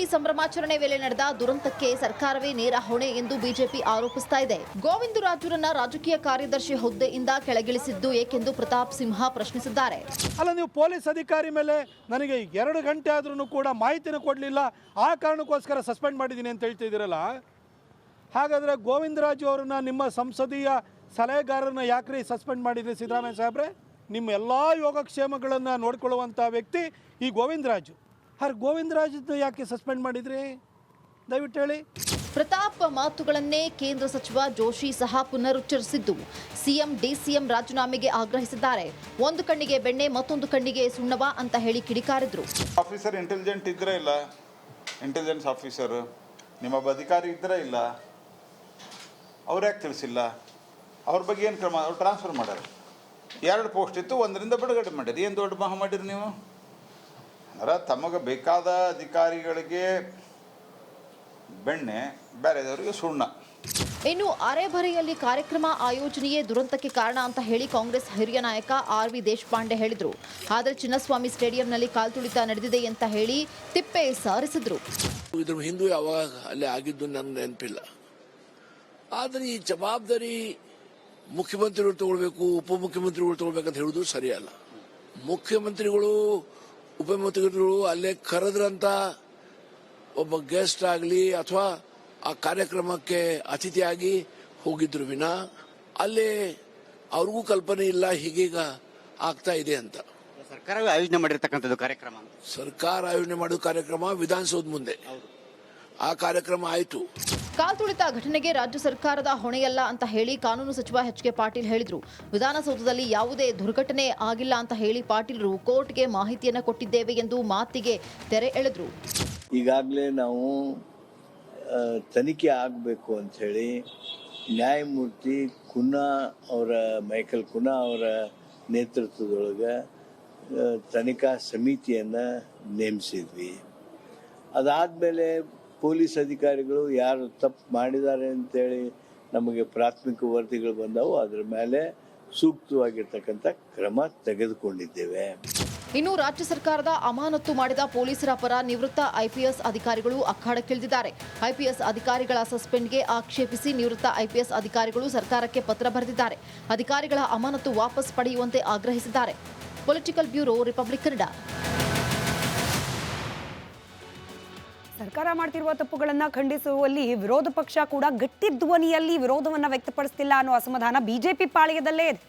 ಹೋಳಿ ಸಂಭ್ರಮಾಚರಣೆ ವೇಳೆ ನಡೆದ ದುರಂತಕ್ಕೆ ಸರ್ಕಾರವೇ ನೇರ ಹೊಣೆ ಎಂದು ಬಿಜೆಪಿ ಆರೋಪಿಸ್ತಾ ಇದೆ. ಗೋವಿಂದರಾಜುರನ್ನ ರಾಜಕೀಯ ಕಾರ್ಯದರ್ಶಿ ಹುದ್ದೆಯಿಂದ ಕೆಳಗಿಳಿಸಿದ್ದು ಏಕೆಂದು ಪ್ರತಾಪ್ ಸಿಂಹ ಪ್ರಶ್ನಿಸಿದ್ದಾರೆ. ಅಲ್ಲ, ನೀವು ಪೊಲೀಸ್ ಅಧಿಕಾರಿ ಮೇಲೆ ನನಗೆ 2 ಗಂಟೆ ಆದ್ರೂ ಕೂಡ ಮಾಹಿತಿನ ಕೊಡಲಿಲ್ಲ, ಆ ಕಾರಣಕ್ಕೋಸ್ಕರ ಸಸ್ಪೆಂಡ್ ಮಾಡಿದ್ದೀನಿ ಅಂತ ಹೇಳ್ತಿದ್ದೀರಲ್ಲ. ಹಾಗಾದರೆ ಗೋವಿಂದರಾಜು ಅವರನ್ನ, ನಿಮ್ಮ ಸಂಸದೀಯ ಸಲಹೆಗಾರರನ್ನ ಯಾಕ್ರಿ ಸಸ್ಪೆಂಡ್ ಮಾಡಿದ್ರಿ ಸಿದ್ದರಾಮಯ್ಯ ಸಾಹೇಬ್ರೆ? ನಿಮ್ಮ ಎಲ್ಲ ಯೋಗಕ್ಷೇಮಗಳನ್ನು ನೋಡ್ಕೊಳ್ಳುವಂಥ ವ್ಯಕ್ತಿ ಈ ಗೋವಿಂದರಾಜು. ಗೋವಿಂದರಾಜ್ ಯಾಕೆ ಸಸ್ಪೆಂಡ್ ಮಾಡಿದ್ರಿ, ದಯವಿಟ್ಟು ಹೇಳಿ. ಪ್ರತಾಪ್ ಮಾತುಗಳನ್ನೇ ಕೇಂದ್ರ ಸಚಿವ ಜೋಶಿ ಸಹ ಪುನರುಚ್ಚರಿಸಿದ್ದು, ಸಿಎಂ ಡಿಸಿಎಂ ರಾಜೀನಾಮೆಗೆ ಆಗ್ರಹಿಸಿದ್ದಾರೆ. ಒಂದು ಕಣ್ಣಿಗೆ ಬೆಣ್ಣೆ ಮತ್ತೊಂದು ಕಣ್ಣಿಗೆ ಸುಣ್ಣವ ಅಂತ ಹೇಳಿ ಕಿಡಿಕಾರಿದ್ರು. ಆಫೀಸರ್ ಇಂಟೆಲಿಜೆಂಟ್ ಇದ್ರೆ ಇಲ್ಲ, ಇಂಟೆಲಿಜೆನ್ಸ್ ಆಫೀಸರ್ ನಿಮ್ಮ ಅಧಿಕಾರಿ ಇದ್ರೆ ಇಲ್ಲ, ಅವ್ರು ಯಾಕೆ ತಿಳಿಸಿಲ್ಲ? ಅವ್ರ ಬಗ್ಗೆ ಏನು ಕ್ರಮ? ಅವ್ರು ಟ್ರಾನ್ಸ್ಫರ್ ಮಾಡ್ಯಾರ. 2 ಪೋಸ್ಟ್ ಇತ್ತು, 1ರಿಂದ ಬಿಡುಗಡೆ ಮಾಡಿರಿ. ಏನು ದೊಡ್ಡ ಮಹಾ ಮಾಡಿರಿ ನೀವು? ಅಂದ್ರೆ ತಮಗೆ ಬೇಕಾದ ಅಧಿಕಾರಿಗಳಿಗೆ ಬೆಣ್ಣೆ, ಬೇರೆದವರಿಗೆ ಸುಣ್ಣ. ಇನ್ನು ಅರೆಬರೆಯಲ್ಲಿ ಕಾರ್ಯಕ್ರಮ ಆಯೋಜನೆಯೇ ದುರಂತಕ್ಕೆ ಕಾರಣ ಅಂತ ಹೇಳಿ ಕಾಂಗ್ರೆಸ್ ಹಿರಿಯ ನಾಯಕ RV ದೇಶಪಾಂಡೆ ಹೇಳಿದ್ರು. ಆದರೆ ಚಿನ್ನಸ್ವಾಮಿ ಸ್ಟೇಡಿಯಂನಲ್ಲಿ ಕಾಲ್ತುಳಿತ ನಡೆದಿದೆ ಅಂತ ಹೇಳಿ ತಿಪ್ಪೆ ಸಾರಿಸಿದ್ರು. ಇದ್ರ ಹಿಂದೂ ಯಾವಾಗ ಅಲ್ಲಿ ಆಗಿದ್ದು ನನಗೆ ನೆನಪಿಲ್ಲ. ಆದರೆ ಈ ಜವಾಬ್ದಾರಿ ಮುಖ್ಯಮಂತ್ರಿಗಳು ತಗೊಳ್ಬೇಕು, ಉಪಮುಖ್ಯಮಂತ್ರಿಗಳು ತಗೊಳ್ಬೇಕಂತ ಹೇಳುದು ಸರಿಯಲ್ಲ. ಮುಖ್ಯಮಂತ್ರಿಗಳು ಉಪಮುಖ್ಯಮಂತ್ರಿಗಳು ಅಲ್ಲೇ ಕರೆದ್ರಂತ ಒಬ್ಬ ಗೆಸ್ಟ್ ಆಗಲಿ ಅಥವಾ ಆ ಕಾರ್ಯಕ್ರಮಕ್ಕೆ ಅತಿಥಿಯಾಗಿ ಹೋಗಿದ್ರು ವಿನ ಅಲ್ಲೇ ಅವ್ರಿಗೂ ಕಲ್ಪನೆ ಇಲ್ಲ ಹೀಗೀಗ ಆಗ್ತಾ ಇದೆ ಅಂತ. ಸರ್ಕಾರವೇ ಆಯೋಜನೆ ಮಾಡಿರ್ತಕ್ಕಂಥದ್ದು ಕಾರ್ಯಕ್ರಮ. ಸರ್ಕಾರ ಆಯೋಜನೆ ಮಾಡಿದ ಕಾರ್ಯಕ್ರಮ ವಿಧಾನಸೌಧ ಮುಂದೆ ಆ ಕಾರ್ಯಕ್ರಮ ಆಯಿತು. ಕಾಲ್ತುಳಿತ ಘಟನೆಗೆ ರಾಜ್ಯ ಸರ್ಕಾರದ ಹೊಣೆಯಲ್ಲ ಅಂತ ಹೇಳಿ ಕಾನೂನು ಸಚಿವ HK ಪಾಟೀಲ್ ಹೇಳಿದ್ರು. ವಿಧಾನಸೌಧದಲ್ಲಿ ಯಾವುದೇ ದುರ್ಘಟನೆ ಆಗಿಲ್ಲ ಅಂತ ಹೇಳಿ ಪಾಟೀಲರು ಕೋರ್ಟ್ಗೆ ಮಾಹಿತಿಯನ್ನು ಕೊಟ್ಟಿದ್ದೇವೆ ಎಂದು ಮಾತಿಗೆ ತೆರೆ ಎಳೆದ್ರು. ಈಗಾಗಲೇ ನಾವು ತನಿಖೆ ಆಗಬೇಕು ಅಂಥೇಳಿ ನ್ಯಾಯಮೂರ್ತಿ ಮೈಕಲ್ ಕುನ್ನಾ ಅವರ ನೇತೃತ್ವದೊಳಗೆ ತನಿಖಾ ಸಮಿತಿಯನ್ನು ನೇಮಿಸಿದ್ವಿ. ಅದಾದಮೇಲೆ ಪೊಲೀಸ್ ಅಧಿಕಾರಿಗಳು ಯಾರು ತಪ್ಪು ಮಾಡಿದ್ದಾರೆ ಅಂತೇಳಿ ನಮಗೆ ಪ್ರಾಥಮಿಕ ವರದಿಗಳು ಬಂದವು. ಅದರ ಮೇಲೆ ಸೂಕ್ತವಾಗಿರ್ತಕ್ಕಂಥ ಕ್ರಮ ತೆಗೆದುಕೊಂಡಿದ್ದೇವೆ. ಇನ್ನು ರಾಜ್ಯ ಸರ್ಕಾರದ ಅಮಾನತು ಮಾಡಿದ ಪೊಲೀಸರ ಪರ ನಿವೃತ್ತ IPS ಅಧಿಕಾರಿಗಳು ಅಖಾಡಕ್ಕಿಳಿದಿದ್ದಾರೆ. IPS ಅಧಿಕಾರಿಗಳ ಸಸ್ಪೆಂಡ್ಗೆ ಆಕ್ಷೇಪಿಸಿ ನಿವೃತ್ತ IPS ಅಧಿಕಾರಿಗಳು ಸರ್ಕಾರಕ್ಕೆ ಪತ್ರ ಬರೆದಿದ್ದಾರೆ. ಅಧಿಕಾರಿಗಳ ಅಮಾನತು ವಾಪಸ್ ಪಡೆಯುವಂತೆ ಆಗ್ರಹಿಸಿದ್ದಾರೆ. Political bureau, republic Kannada. ಸರ್ಕಾರ ಮಾಡ್ತಿರುವ ತಪ್ಪುಗಳನ್ನು ಖಂಡಿಸುವಲ್ಲಿ ವಿರೋಧ ಪಕ್ಷ ಕೂಡ ಗಟ್ಟಿ ಧ್ವನಿಯಲ್ಲಿ ವಿರೋಧವನ್ನು ವ್ಯಕ್ತಪಡಿಸ್ತಿಲ್ಲ ಅನ್ನೋ ಅಸಮಾಧಾನ ಬಿಜೆಪಿ ಪಾಳೆಯದಲ್ಲೇ ಇದೆ.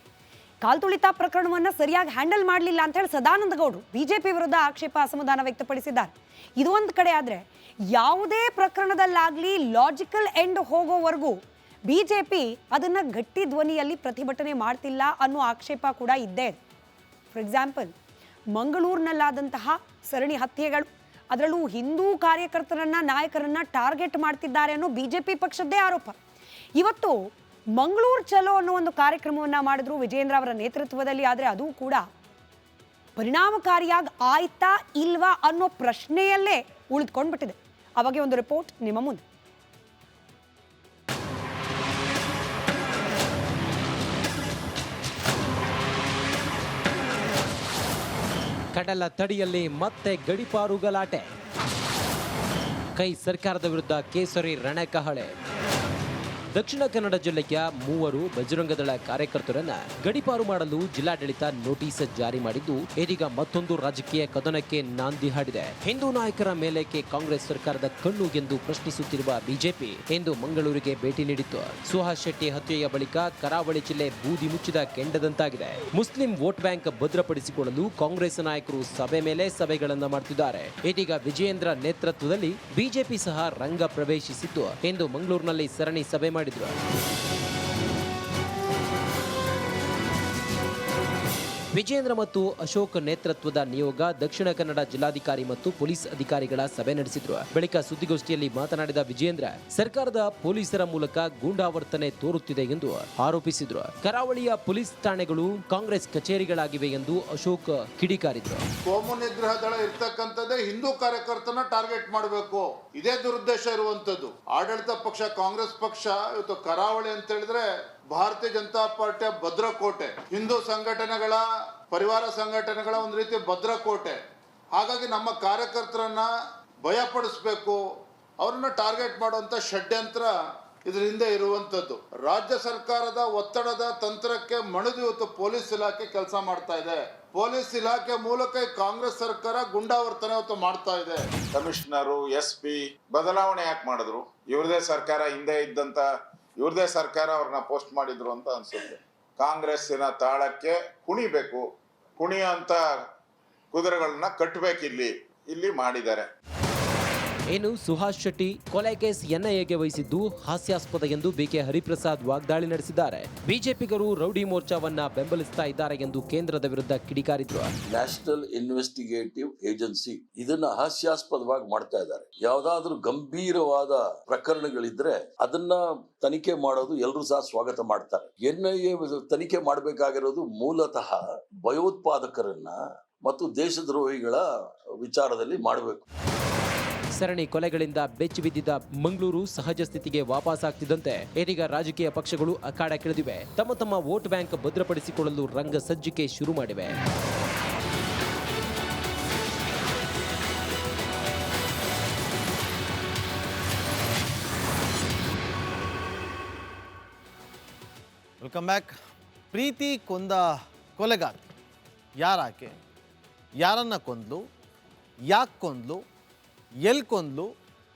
ಕಾಲ್ತುಳಿತ ಪ್ರಕರಣವನ್ನು ಸರಿಯಾಗಿ ಹ್ಯಾಂಡಲ್ ಮಾಡಲಿಲ್ಲ ಅಂತ ಹೇಳಿ ಸದಾನಂದ ಗೌಡರು ಬಿಜೆಪಿ ವಿರುದ್ಧ ಆಕ್ಷೇಪ, ಅಸಮಾಧಾನ ವ್ಯಕ್ತಪಡಿಸಿದ್ದಾರೆ. ಇದು ಒಂದು ಕಡೆ ಆದರೆ, ಯಾವುದೇ ಪ್ರಕರಣದಲ್ಲಾಗಲಿ ಲಾಜಿಕಲ್ ಎಂಡ್ ಹೋಗೋವರೆಗೂ ಬಿಜೆಪಿ ಅದನ್ನು ಗಟ್ಟಿ ಧ್ವನಿಯಲ್ಲಿ ಪ್ರತಿಭಟನೆ ಮಾಡ್ತಿಲ್ಲ ಅನ್ನೋ ಆಕ್ಷೇಪ ಕೂಡ ಇದ್ದೇ ಇದೆ. ಫಾರ್ ಎಕ್ಸಾಂಪಲ್, ಮಂಗಳೂರಿನಲ್ಲಾದಂತಹ ಸರಣಿ ಹತ್ಯೆಗಳು, ಅದರಲ್ಲೂ ಹಿಂದೂ ಕಾರ್ಯಕರ್ತರನ್ನ, ನಾಯಕರನ್ನ ಟಾರ್ಗೆಟ್ ಮಾಡ್ತಿದ್ದಾರೆ ಅನ್ನೋ ಬಿಜೆಪಿ ಪಕ್ಷದ್ದೇ ಆರೋಪ. ಇವತ್ತು ಮಂಗಳೂರು ಚಲೋ ಅನ್ನೋ ಒಂದು ಕಾರ್ಯಕ್ರಮವನ್ನು ಮಾಡಿದ್ರು ವಿಜೇಂದ್ರ ಅವರ ನೇತೃತ್ವದಲ್ಲಿ. ಆದರೆ ಅದು ಕೂಡ ಪರಿಣಾಮಕಾರಿಯಾಗಿ ಆಯ್ತಾ ಇಲ್ವಾ ಅನ್ನೋ ಪ್ರಶ್ನೆಯಲ್ಲೇ ಉಳಿದುಕೊಂಡ್ಬಿಟ್ಟಿದೆ. ಆ ಬಗ್ಗೆ ಒಂದು ರಿಪೋರ್ಟ್ ನಿಮ್ಮ ಮುಂದೆ. ಕಡಲ ತಡಿಯಲ್ಲಿ ಮತ್ತೆ ಗಡಿಪಾರು ಗಲಾಟೆ. ಕೈ ಸರ್ಕಾರದ ವಿರುದ್ಧ ಕೇಸರಿ ರಣಕಹಳೆ. ದಕ್ಷಿಣ ಕನ್ನಡ ಜಿಲ್ಲೆಯ 3 ಬಜರಂಗದಳ ಕಾರ್ಯಕರ್ತರನ್ನ ಗಡಿಪಾರು ಮಾಡಲು ಜಿಲ್ಲಾಡಳಿತ ನೋಟಿಸ್ ಜಾರಿ ಮಾಡಿದ್ದು, ಇದೀಗ ಮತ್ತೊಂದು ರಾಜಕೀಯ ಕದನಕ್ಕೆ ನಾಂದಿ ಹಾಡಿದೆ. ಹಿಂದೂ ನಾಯಕರ ಮೇಲೇಕೆ ಕಾಂಗ್ರೆಸ್ ಸರ್ಕಾರದ ಕಣ್ಣು ಎಂದು ಪ್ರಶ್ನಿಸುತ್ತಿರುವ ಬಿಜೆಪಿ ಇಂದು ಮಂಗಳೂರಿಗೆ ಭೇಟಿ ನೀಡಿತ್ತು. ಸುಹಾಸ್ ಶೆಟ್ಟಿ ಹತ್ಯೆಯ ಬಳಿಕ ಕರಾವಳಿ ಜಿಲ್ಲೆ ಬೂದಿ ಮುಚ್ಚಿದ ಕೆಂಡದಂತಾಗಿದೆ. ಮುಸ್ಲಿಂ ವೋಟ್ ಬ್ಯಾಂಕ್ ಭದ್ರಪಡಿಸಿಕೊಳ್ಳಲು ಕಾಂಗ್ರೆಸ್ ನಾಯಕರು ಸಭೆ ಮೇಲೆ ಸಭೆಗಳನ್ನು ಮಾಡುತ್ತಿದ್ದಾರೆ. ಇದೀಗ ವಿಜಯೇಂದ್ರ ನೇತೃತ್ವದಲ್ಲಿ ಬಿಜೆಪಿ ಸಹ ರಂಗ ಪ್ರವೇಶಿಸಿದ್ದು, ಇಂದು ಮಂಗಳೂರಿನಲ್ಲಿ ಸರಣಿ ಸಭೆ ಮಾಡಿದ್ರು. ವಿಜೇಂದ್ರ ಮತ್ತು ಅಶೋಕ್ ನೇತೃತ್ವದ ನಿಯೋಗ ದಕ್ಷಿಣ ಕನ್ನಡ ಜಿಲ್ಲಾಧಿಕಾರಿ ಮತ್ತು ಪೊಲೀಸ್ ಅಧಿಕಾರಿಗಳ ಸಭೆ ನಡೆಸಿದ್ರು. ಬಳಿಕ ಸುದ್ದಿಗೋಷ್ಠಿಯಲ್ಲಿ ಮಾತನಾಡಿದ ವಿಜೇಂದ್ರ, ಸರ್ಕಾರದ ಪೊಲೀಸರ ಮೂಲಕ ಗೂಂಡಾವರ್ತನೆ ತೋರುತ್ತಿದೆ ಎಂದು ಆರೋಪಿಸಿದ್ರು. ಕರಾವಳಿಯ ಪೊಲೀಸ್ ಠಾಣೆಗಳು ಕಾಂಗ್ರೆಸ್ ಕಚೇರಿಗಳಾಗಿವೆ ಎಂದು ಅಶೋಕ್ ಕಿಡಿಕಾರಿದ್ರು. ಕೋಮು ನಿಗ್ರಹ ದಳ ಇರ್ತಕ್ಕಂಥದ್ದೇ ಹಿಂದೂ ಕಾರ್ಯಕರ್ತನ ಟಾರ್ಗೆಟ್ ಮಾಡಬೇಕು, ಇದೇ ದುರುದ್ದೇಶ ಇರುವಂತದ್ದು. ಆಡಳಿತ ಪಕ್ಷ ಕಾಂಗ್ರೆಸ್ ಪಕ್ಷ ಇವತ್ತು ಕರಾವಳಿ ಅಂತ ಹೇಳಿದ್ರೆ ಭಾರತೀಯ ಜನತಾ ಪಾರ್ಟಿಯ ಭದ್ರಕೋಟೆ, ಹಿಂದೂ ಸಂಘಟನೆಗಳ, ಪರಿವಾರ ಸಂಘಟನೆಗಳ ಒಂದು ರೀತಿ ಭದ್ರಕೋಟೆ. ಹಾಗಾಗಿ ನಮ್ಮ ಕಾರ್ಯಕರ್ತರನ್ನ ಭಯಪಡಿಸ್ಬೇಕು, ಅವ್ರನ್ನ ಟಾರ್ಗೆಟ್ ಮಾಡುವಂಥ ಷಡ್ಯಂತ್ರ ಇದ್ರ ಹಿಂದೆ ಇರುವಂಥದ್ದು. ರಾಜ್ಯ ಸರ್ಕಾರದ ಒತ್ತಡದ ತಂತ್ರಕ್ಕೆ ಮಣಿದು ಇವತ್ತು ಪೊಲೀಸ್ ಇಲಾಖೆ ಕೆಲಸ ಮಾಡ್ತಾ ಇದೆ. ಪೊಲೀಸ್ ಇಲಾಖೆ ಮೂಲಕ ಕಾಂಗ್ರೆಸ್ ಸರ್ಕಾರ ಗುಂಡಾವರ್ತನೆ ಇವತ್ತು ಮಾಡ್ತಾ ಇದೆ. ಕಮಿಷನರು, SP ಬದಲಾವಣೆ ಯಾಕೆ ಮಾಡಿದ್ರು? ಇವ್ರದೇ ಸರ್ಕಾರ, ಹಿಂದೆ ಇದ್ದಂತ ಇವ್ರದೇ ಸರ್ಕಾರ ಅವ್ರನ್ನ ಪೋಸ್ಟ್ ಮಾಡಿದ್ರು ಅಂತ ಅನ್ಸುತ್ತೆ. ಕಾಂಗ್ರೆಸ್ಸಿನ ತಾಳಕ್ಕೆ ಕುಣಿಬೇಕು, ಕುಣಿಯಂತ ಕುದುರೆಗಳನ್ನ ಕಟ್ಟಬೇಕು, ಇಲ್ಲಿ ಮಾಡಿದ್ದಾರೆ. ಇನ್ನು ಸುಹಾಸ್ ಶೆಟ್ಟಿ ಕೊಲೆ ಕೇಸ್ NIAಗೆ ವಹಿಸಿದ್ದು ಹಾಸ್ಯಾಸ್ಪದ ಎಂದು BK ಹರಿಪ್ರಸಾದ್ ವಾಗ್ದಾಳಿ ನಡೆಸಿದ್ದಾರೆ. ಬಿಜೆಪಿಗರು ರೌಡಿ ಮೋರ್ಚಾವನ್ನ ಬೆಂಬಲಿಸ್ತಾ ಇದ್ದಾರೆ ಎಂದು ಕೇಂದ್ರದ ವಿರುದ್ಧ ಕಿಡಿಕಾರಿದ್ರು. ನ್ಯಾಷನಲ್ ಇನ್ವೆಸ್ಟಿಗೇಟಿವ್ ಏಜೆನ್ಸಿ ಇದನ್ನ ಹಾಸ್ಯಾಸ್ಪದವಾಗಿ ಮಾಡ್ತಾ ಇದ್ದಾರೆ. ಯಾವ್ದಾದ್ರೂ ಗಂಭೀರವಾದ ಪ್ರಕರಣಗಳಿದ್ರೆ ಅದನ್ನ ತನಿಖೆ ಮಾಡೋದು ಎಲ್ಲರೂ ಸಹ ಸ್ವಾಗತ ಮಾಡ್ತಾರೆ. NIA ತನಿಖೆ ಮಾಡಬೇಕಾಗಿರೋದು ಮೂಲತಃ ಭಯೋತ್ಪಾದಕರನ್ನ ಮತ್ತು ದೇಶದ್ರೋಹಿಗಳ ವಿಚಾರದಲ್ಲಿ ಮಾಡಬೇಕು. ಸರಣಿ ಕೊಲೆಗಳಿಂದ ಬೆಚ್ಚಿ ಬಿದ್ದಿದ್ದ ಮಂಗಳೂರು ಸಹಜ ಸ್ಥಿತಿಗೆ ವಾಪಸ್ಸಾಗ್ತಿದ್ದಂತೆ ಇದೀಗ ರಾಜಕೀಯ ಪಕ್ಷಗಳು ಅಖಾಡಕ್ಕಿಳಿದಿವೆ. ತಮ್ಮ ವೋಟ್ ಬ್ಯಾಂಕ್ ಭದ್ರಪಡಿಸಿಕೊಳ್ಳಲು ರಂಗ ಸಜ್ಜಿಕೆ ಶುರು ಮಾಡಿವೆ. Welcome back. ಪ್ರೀತಿ ಕೊಂದ ಕೊಲೆಗಾರ ಯಾರಾಕೆ, ಯಾರನ್ನ ಕೊಂದ್ಲು, ಯಾಕೆ ಕೊಂದ್ಲು, ಎಲ್ಲಿ ಕೊಂದ್ಲು,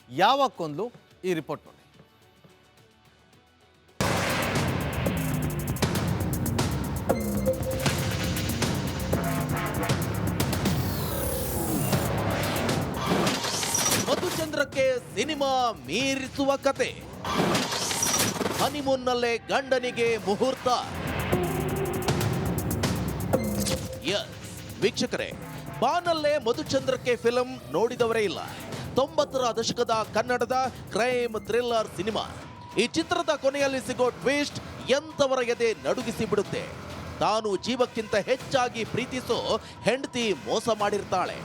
ಯಾವಾಗ ಕೊಂದ್ಲು, ಈ ರಿಪೋರ್ಟ್ ನೋಡಿ. ಮಧುಚಂದ್ರಕ್ಕೆ ಸಿನಿಮಾ ಮೀರಿಸುವ ಕತೆ. ಹನಿಮೂನ್ನಲ್ಲೇ ಗಂಡನಿಗೆ ಮುಹೂರ್ತ. ವೀಕ್ಷಕರೇ, ಬಾನಲ್ಲೇ ಮಧುಚಂದ್ರಕ್ಕೆ ಫಿಲಂ ನೋಡಿದವರೇ ಇಲ್ಲ. 90ರ ದಶಕದ ಕನ್ನಡದ ಕ್ರೈಮ್ ಥ್ರಿಲ್ಲರ್ ಸಿನಿಮಾ. ಈ ಚಿತ್ರದ ಕೊನೆಯಲ್ಲಿ ಸಿಗೋ ಟ್ವಿಸ್ಟ್ ಎಂತವರ ಎದೆ ನಡುಗಿಸಿ ಬಿಡುತ್ತೆ. ತಾನು ಜೀವಕ್ಕಿಂತ ಹೆಚ್ಚಾಗಿ ಪ್ರೀತಿಸೋ ಹೆಂಡತಿ ಮೋಸ ಮಾಡಿರ್ತಾಳೆ.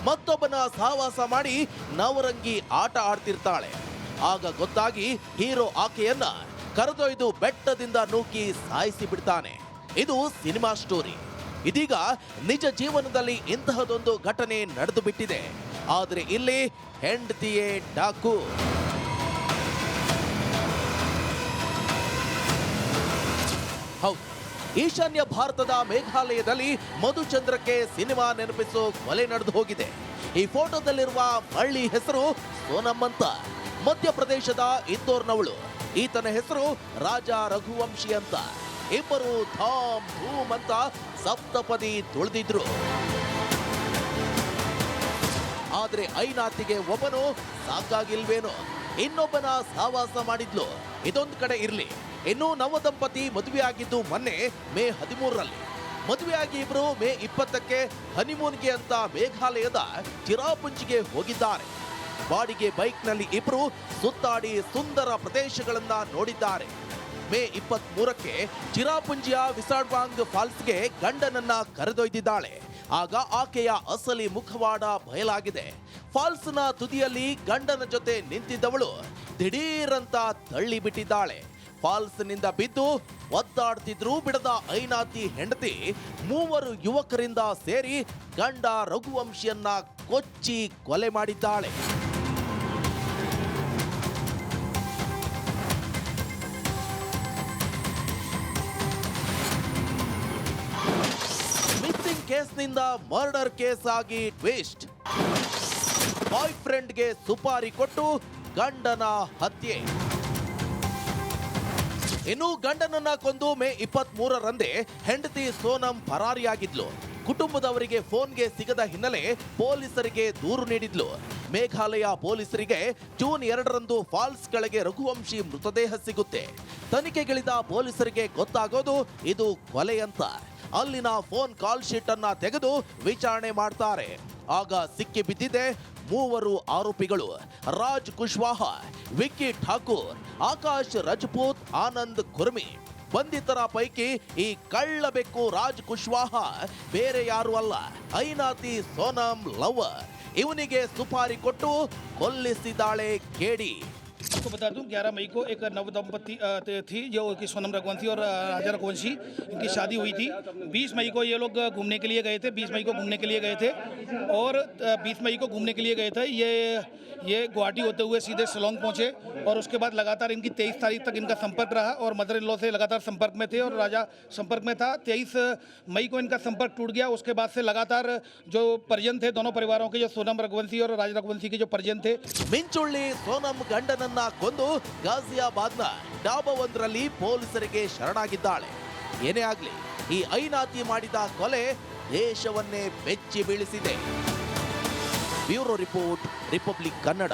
ಮತ್ತೊಬ್ಬನ ಸಹವಾಸ ಮಾಡಿ ನವರಂಗಿ ಆಟ ಆಡ್ತಿರ್ತಾಳೆ. ಆಗ ಗೊತ್ತಾಗಿ ಹೀರೋ ಆಕೆಯನ್ನ ಕರೆದೊಯ್ದು ಬೆಟ್ಟದಿಂದ ನೂಕಿ ಸಾಯಿಸಿ ಬಿಡ್ತಾನೆ. ಇದು ಸಿನಿಮಾ ಸ್ಟೋರಿ. ಇದೀಗ ನಿಜ ಜೀವನದಲ್ಲಿ ಇಂತಹದೊಂದು ಘಟನೆ ನಡೆದು ಬಿಟ್ಟಿದೆ. ಆದರೆ ಇಲ್ಲಿ ಹೆಂಡತಿಯೇ ಡಾಕು. ಹೌದು, ಈಶಾನ್ಯ ಭಾರತದ ಮೇಘಾಲಯದಲ್ಲಿ ಮಧುಚಂದ್ರಕ್ಕೆ ಸಿನಿಮಾ ನೆನಪಿಸೋ ಕೊಲೆ ನಡೆದು ಹೋಗಿದೆ. ಈ ಫೋಟೋದಲ್ಲಿರುವ ಮಳ್ಳಿ ಹೆಸರು ಸೋನಮ್ ಅಂತ. ಮಧ್ಯಪ್ರದೇಶದ ಇಂದೋರ್ನವಳು. ಈತನ ಹೆಸರು ರಾಜ ರಘುವಂಶಿ ಅಂತ. ಇಬ್ಬರು ಧಾಮ್ ಧೂಮ್ ಅಂತ ಸಪ್ತಪದಿ ತುಳಿದಿದ್ರು. ಆದ್ರೆ ಐನಾತಿಗೆ ಒಬ್ಬನು ಸಾಕಾಗಿಲ್ವೇನೋ, ಇನ್ನೊಬ್ಬನ ಸಹವಾಸ ಮಾಡಿದ್ಲು. ಇದೊಂದು ಕಡೆ ಇರ್ಲಿ, ಇನ್ನು ನವದಂಪತಿ ಮದುವೆಯಾಗಿದ್ದು ಮೊನ್ನೆ ಮೇ 13ರಲ್ಲಿ. ಮದುವೆಯಾಗಿ ಇಬ್ರು ಮೇ 20ಕ್ಕೆ ಹನಿಮೂನ್ಗೆ ಅಂತ ಮೇಘಾಲಯದ ಚಿರಾಪುಂಜಿಗೆ ಹೋಗಿದ್ದಾರೆ. ಬಾಡಿಗೆ ಬೈಕ್ನಲ್ಲಿ ಇಬ್ರು ಸುತ್ತಾಡಿ ಸುಂದರ ಪ್ರದೇಶಗಳನ್ನ ನೋಡಿದ್ದಾರೆ. ಮೇ 23ಕ್ಕೆ ಚಿರಾಪುಂಜಿಯ ವಿಸಾಡ್ವಾಂಗ್ ಫಾಲ್ಸ್ಗೆ ಗಂಡನನ್ನ ಕರೆದೊಯ್ದಿದ್ದಾಳೆ. ಆಗ ಆಕೆಯ ಅಸಲಿ ಮುಖವಾಡ ಬಯಲಾಗಿದೆ. ಫಾಲ್ಸ್ನ ತುದಿಯಲ್ಲಿ ಗಂಡನ ಜೊತೆ ನಿಂತಿದ್ದವಳು ದಿಢೀರಂತ ತಳ್ಳಿ ಬಿಟ್ಟಿದ್ದಾಳೆ. ಫಾಲ್ಸ್ನಿಂದ ಬಿದ್ದು ಒದ್ದಾಡ್ತಿದ್ರೂ ಬಿಡದ ಐನಾತಿ ಹೆಂಡತಿ ಮೂವರು ಯುವಕರಿಂದ ಸೇರಿ ಗಂಡ ರಘುವಂಶಿಯನ್ನ ಕೊಚ್ಚಿ ಕೊಲೆ ಮಾಡಿದ್ದಾಳೆ. ಮಿಸ್ಸಿಂಗ್ ಕೇಸ್ನಿಂದ ಮರ್ಡರ್ ಕೇಸ್ ಆಗಿ ಟ್ವಿಸ್ಟ್. ಬಾಯ್ ಫ್ರೆಂಡ್ಗೆ ಸುಪಾರಿ ಕೊಟ್ಟು ಗಂಡನ ಹತ್ಯೆ. ಇನ್ನು ಗಂಡನನ್ನ ಕೊಂದು ಮೇ 23ರಂದೇ ಹೆಂಡತಿ ಸೋನಮ್ ಪರಾರಿಯಾಗಿದ್ಲು. ಕುಟುಂಬದವರಿಗೆ ಫೋನ್ಗೆ ಸಿಗದ ಹಿನ್ನೆಲೆ ಪೊಲೀಸರಿಗೆ ದೂರು ನೀಡಿದ್ಲು. ಮೇಘಾಲಯ ಪೊಲೀಸರಿಗೆ ಜೂನ್ 2ರಂದು ಫಾಲ್ಸ್ ಕೆಳಗೆ ರಘುವಂಶಿ ಮೃತದೇಹ ಸಿಗುತ್ತೆ. ತನಿಖೆಗಿಳಿದ ಪೊಲೀಸರಿಗೆ ಗೊತ್ತಾಗೋದು ಇದು ಕೊಲೆ ಅಂತ. ಅಲ್ಲಿನ ಫೋನ್ ಕಾಲ್ ಶೀಟ್ ಅನ್ನ ತೆಗೆದು ವಿಚಾರಣೆ ಮಾಡ್ತಾರೆ. ಆಗ ಸಿಕ್ಕಿ ಬಿದ್ದಿದೆ ಮೂವರು ಆರೋಪಿಗಳು: ರಾಜ್ ಕುಶ್ವಾಹ, ವಿಕ್ಕಿ ಠಾಕೂರ್, ಆಕಾಶ್ ರಜಪೂತ್, ಆನಂದ್ ಕುರ್ಮಿ. ಬಂಧಿತರ ಪೈಕಿ ಈ ಕಳ್ಳ ಬೆಕ್ಕು ರಾಜ್ ಕುಶ್ವಾಹ ಬೇರೆ ಯಾರು ಅಲ್ಲ, ಐನಾತಿ ಸೋನಮ್ ಲವರ್. ಇವನಿಗೆ ಸುಪಾರಿ ಕೊಟ್ಟು ಕೊಲ್ಲಿಸಿದಾಳೆ ಕೇಡಿ. आपको बता दूं 11 मई को एक नवदंपति थी जो कि सोनम रघुवंशी और राजा रघुवंशी, इनकी शादी हुई थी। 20 मई को ये लोग घूमने के लिए गए थे, 20 मई को घूमने के लिए गए थे और 20 मई को घूमने के लिए गए थे। ये गुवाहाटी होते हुए सीधे शिलोंग पहुंचे और उसके बाद लगातार इनकी 23 तारीख तक इनका संपर्क रहा और मदर इन लॉ से लगातार संपर्क में थे और राजा संपर्क में था। 23 मई को इनका संपर्क टूट गया। उसके बाद से लगातार जो परिजन थे दोनों परिवारों के, जो सोनम रघुवंशी और राजा रघुवंशी के जो परिजन थे, ಮಿಂಚುಳ್ಳಿ ಸೋನಂ ಗಂಡನನ್ನ ಕೊಂದು ಗಾಜಿಯಾಬಾದ್ನ ಡಾಬಾವೊಂದರಲ್ಲಿ ಪೊಲೀಸರಿಗೆ ಶರಣಾಗಿದ್ದಾಳೆ. ಏನೇ ಆಗ್ಲಿ, ಈ ಐನಾತಿ ಮಾಡಿದ ಕೊಲೆ ದೇಶವನ್ನೇ ಬೆಚ್ಚಿ ಬೀಳಿಸಿದೆ. Bureau report, Republic Kannada.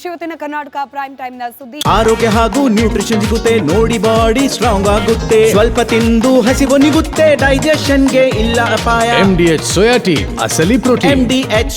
ಇವತ್ತಿನ ಕರ್ನಾಟಕ ಪ್ರೈಮ್ ಟೈಮ್ ನ ಸುದ್ದಿ. ಆರೋಗ್ಯ ಹಾಗೂ ನ್ಯೂಟ್ರಿಷನ್ ಸಿಗುತ್ತೆ, ನೋಡಿ ಬಾಡಿ ಸ್ಟ್ರಾಂಗ್ ಆಗುತ್ತೆ, ಸ್ವಲ್ಪ ತಿಂದು ಹಸಿವು ನಿಗುತ್ತೆ, ಡೈಜೆಷನ್ ಗೆ ಇಲ್ಲ ಅಪಾಯ. MDH ಸೋಯಾ ಟೀ ಅಸಲಿ ಪ್ರೋಟೀನ್. MDH